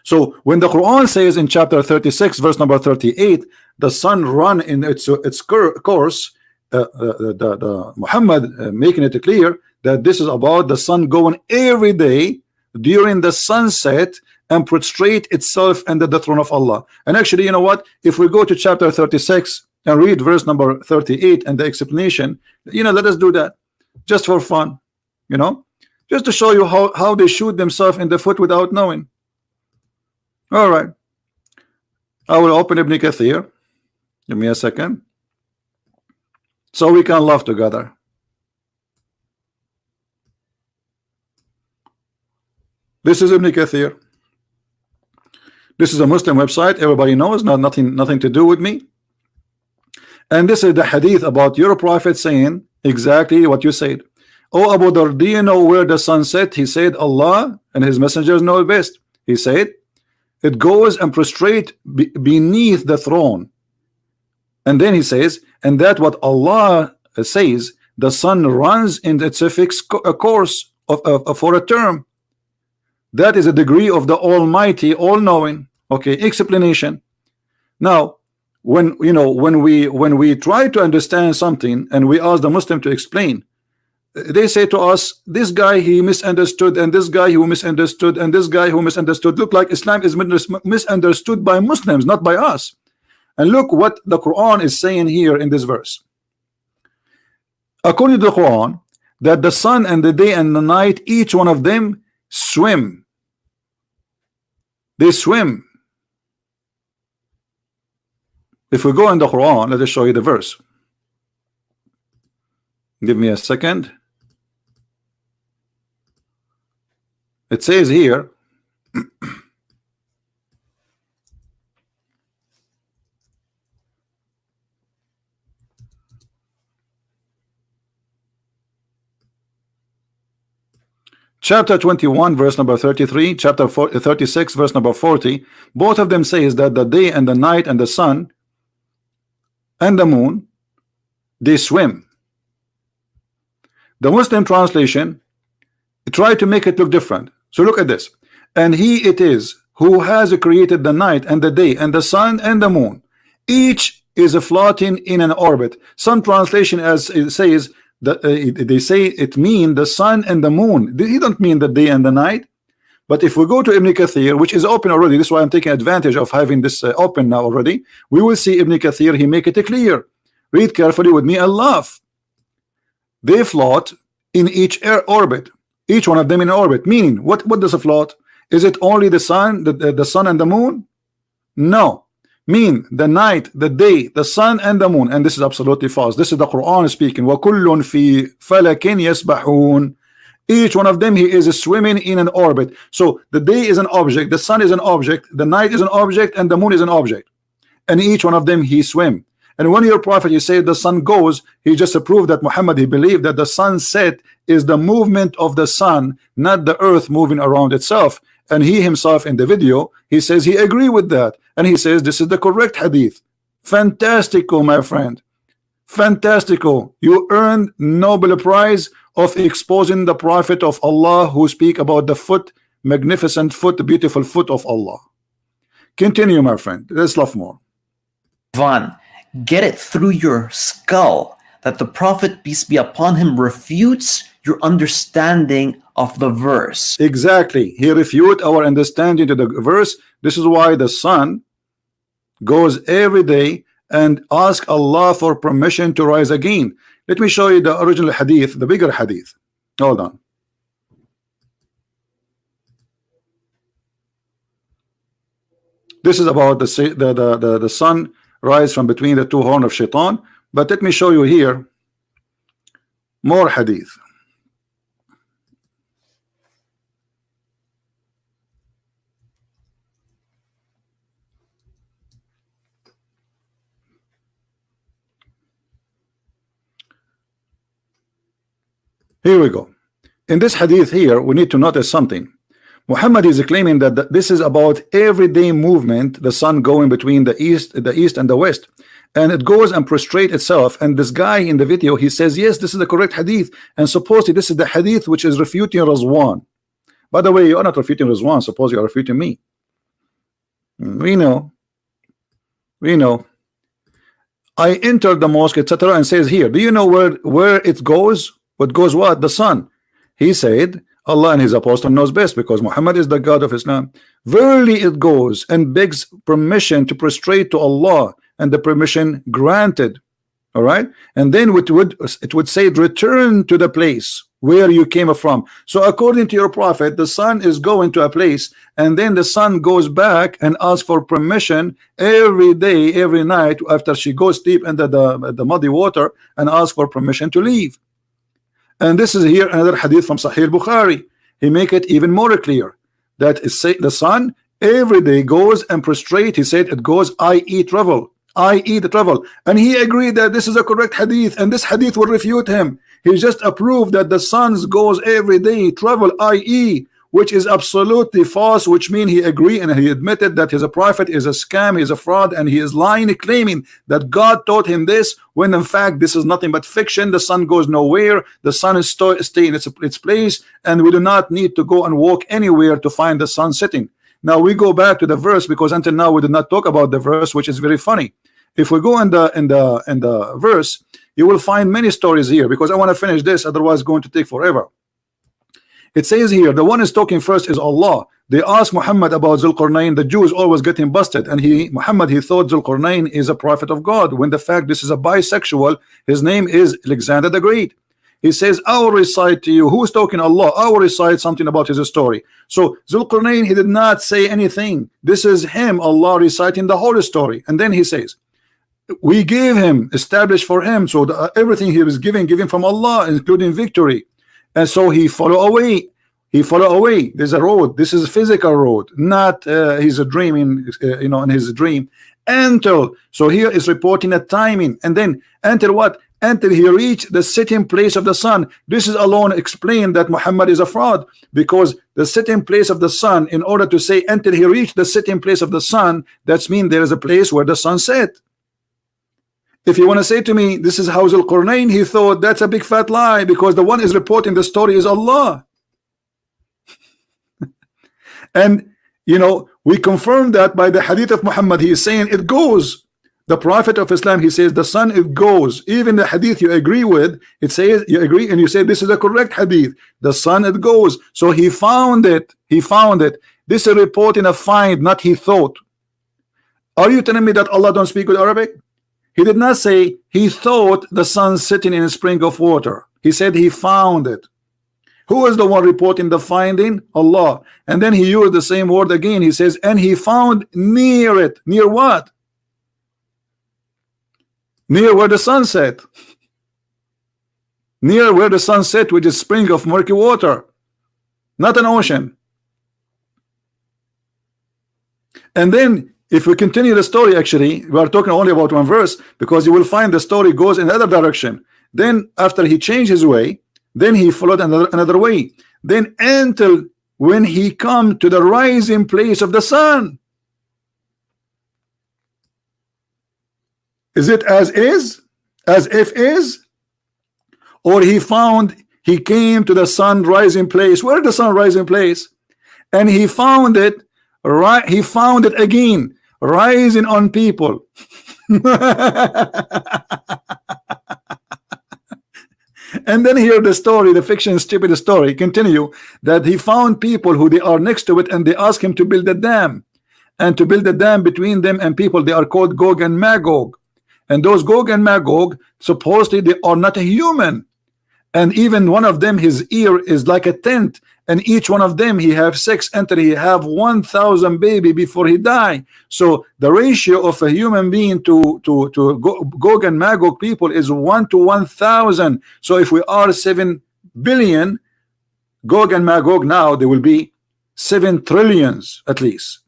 So when the Quran says in chapter 36 verse number 38, the sun run in its course, the Muhammad making it clear that this is about the sun going every day during the sunset and prostrate itself under the throne of Allah. And actually, you know what, if we go to chapter 36 and read verse number 38 and the explanation, you know, let us do that just for fun, you know, just to show you how they shoot themselves in the foot without knowing. All right, I will open Ibn Kathir. Give me a second so we can laugh together. This is Ibn Kathir. This is a Muslim website, everybody knows, nothing to do with me. And this is the hadith about your prophet saying exactly what you said. Oh Abu Dhar, do you know where the sun set? He said, Allah and his messengers know best. He said, it goes and prostrate beneath the throne. And then he says, and that what Allah says, the sun runs in its fixed course for a term. That is a degree of the Almighty, all-knowing. Okay, explanation. Now, when we try to understand something and we ask the Muslim to explain, they say to us, this guy he misunderstood, and this guy who misunderstood, and this guy who misunderstood. Look like Islam is misunderstood by Muslims, not by us. And look what the Quran is saying here in this verse. According to the Quran, that the sun and the day and the night, each one of them swim. They swim. If we go in the Quran, let us show you the verse. Give me a second. It says here, chapter 21 verse number 33, chapter 36 verse number 40, both of them says that the day and the night and the sun and the moon, they swim. The Muslim translation try to make it look different. So look at this. And he it is who has created the night and the day and the sun and the moon. Each is floating in an orbit. Some translation as it says that they say it mean the sun and the moon. He don't mean the day and the night. But if we go to Ibn Kathir, which is open already, this is why I'm taking advantage of having this open now already, we will see Ibn Kathir, he make it clear. Read carefully with me and laugh. They float in each orbit, each one of them in orbit. Meaning, what does a float? Is it only the sun, the sun and the moon? No. Mean the night, the day, the sun and the moon. And this is absolutely false. This is the Quran speaking. وَكُلٌّ فِي فَلَكٍ يَسْبَحُونَ. Each one of them he is swimming in an orbit. So the day is an object, the sun is an object, the night is an object, and the moon is an object. And each one of them he swim. And when your prophet you say the sun goes, he just proved that Muhammad he believed that the sunset is the movement of the sun, not the earth moving around itself. And he himself in the video he says he agree with that, and he says this is the correct hadith. Fantastico, my friend. Fantastico. You earned Nobel Prize of exposing the prophet of Allah who speak about the foot, magnificent foot, beautiful foot of Allah. Continue, my friend. Let's love more. Rizzwan, get it through your skull that the Prophet, peace be upon him, refutes your understanding of the verse. Exactly. He refute our understanding to the verse. This is why the sun goes every day and ask Allah for permission to rise again. Let me show you the original hadith, the bigger hadith. Hold on. This is about the sun rise from between the two horns of shaitan. But let me show you here more hadith. Here we go. In this hadith here, we need to notice something. Muhammad is claiming that this is about everyday movement, the sun going between the east and the west, and it goes and prostrate itself. And this guy in the video, he says, yes, this is the correct hadith, and supposedly this is the hadith which is refuting Rizzwan. By the way, you are not refuting Rizzwan, suppose you are refuting me. We know. I entered the mosque, etc., and says here, do you know where it goes? What goes what? The sun. He said, Allah and his apostle knows best, because Muhammad is the God of Islam. Verily it goes and begs permission to prostrate to Allah, and the permission granted. All right, and then it would say return to the place where you came from. So according to your prophet, the sun is going to a place, and then the sun goes back and asks for permission every day, every night after she goes deep into the muddy water, and asks for permission to leave. And this is here another hadith from Sahih Bukhari. He make it even more clear that the sun every day goes and prostrate. He said it goes, i.e. travel, i.e. the travel. And he agreed that this is a correct hadith, and this hadith will refute him. He just approved that the sun goes every day, travel, i.e., which is absolutely false, which means he agreed and he admitted that his prophet is a scam, he is a fraud, and he is lying, claiming that God taught him this, when in fact this is nothing but fiction. The sun goes nowhere, the sun is staying in its place, and we do not need to go and walk anywhere to find the sun setting. Now we go back to the verse, because until now we did not talk about the verse, which is very funny. If we go in the verse, you will find many stories here, because I want to finish this, otherwise it's going to take forever. It says here, the one is talking first is Allah. They asked Muhammad about Zulqarnain. The Jews always get him busted, and Muhammad thought Zulqarnain is a prophet of God, when the fact this is a bisexual. His name is Alexander the Great. He says, I will recite to you. Who's talking? Allah. I will recite something about his story. So Zulqarnain, he did not say anything. This is him, Allah, reciting the whole story. And then he says, we gave him, established for him, so everything he was given from Allah, including victory. And so he follow away. He follow away. There's a road. This is a physical road, not he's a dreaming, in his dream. Until, so here is reporting a timing, and then until what? Until he reached the sitting place of the sun. This is alone explain that Muhammad is a fraud, because the sitting place of the sun, in order to say until he reached the sitting place of the sun, that's mean there is a place where the sun set. If you want to say to me, this is how Zulqarnain, he thought, that's a big fat lie, because the one is reporting the story is Allah. And we confirm that by the hadith of Muhammad. He is saying it goes. The Prophet of Islam, he says the sun, it goes. Even the hadith you agree with, it says you agree and you say this is a correct hadith. The sun, it goes. So he found it. He found it. This is reporting a find, not he thought. Are you telling me that Allah don't speak with Arabic? He did not say he thought the sun sitting in a spring of water. He said he found it. Who is the one reporting the finding? Allah. And then he used the same word again. He says, and he found near it. Near what? Near where the sun set. Near where the sun set, which is spring of murky water, not an ocean. And then if we continue the story, actually we are talking only about one verse, because you will find the story goes in another direction. Then after he changed his way, then he followed another way, then until when he come to the rising place of the sun. Is it as is, as if is, or he came to the sun rising place? Where is the sun rising place? And he found it, right? He found it again, rising on people. And then here the story, the fiction stupid story continue, that he found people who they are next to it, and they ask him to build a dam, and to build a dam between them and people. They are called Gog and Magog, and those Gog and Magog supposedly they are not a human, and even one of them, his ear is like a tent, and each one of them he have sex until he have 1,000 baby before he die. So the ratio of a human being to Gog and Magog people is 1 to 1,000. So if we are 7 billion, Gog and Magog now there will be 7 trillions at least.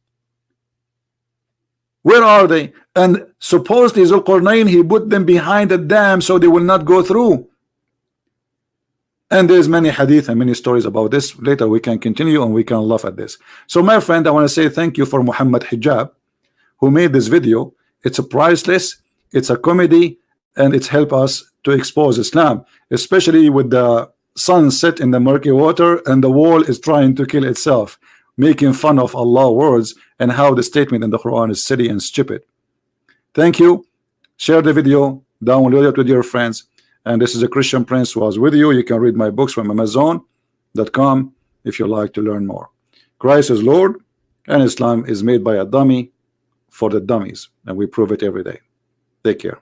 Where are they? And supposedly Zulqarnain, he put them behind the dam so they will not go through. And there's many hadith and many stories about this. Later we can continue and we can laugh at this. So my friend, I want to say thank you for Muhammad Hijab, who made this video. It's a priceless, it's a comedy, and it's helped us to expose Islam, especially with the sun set in the murky water and the wall is trying to kill itself, making fun of Allah's words and how the statement in the Quran is silly and stupid. Thank you. Share the video, download it with your friends. And this is a Christian Prince who was with you. You can read my books from Amazon.com if you like to learn more. Christ is Lord, and Islam is made by a dummy for the dummies, and we prove it every day. Take care.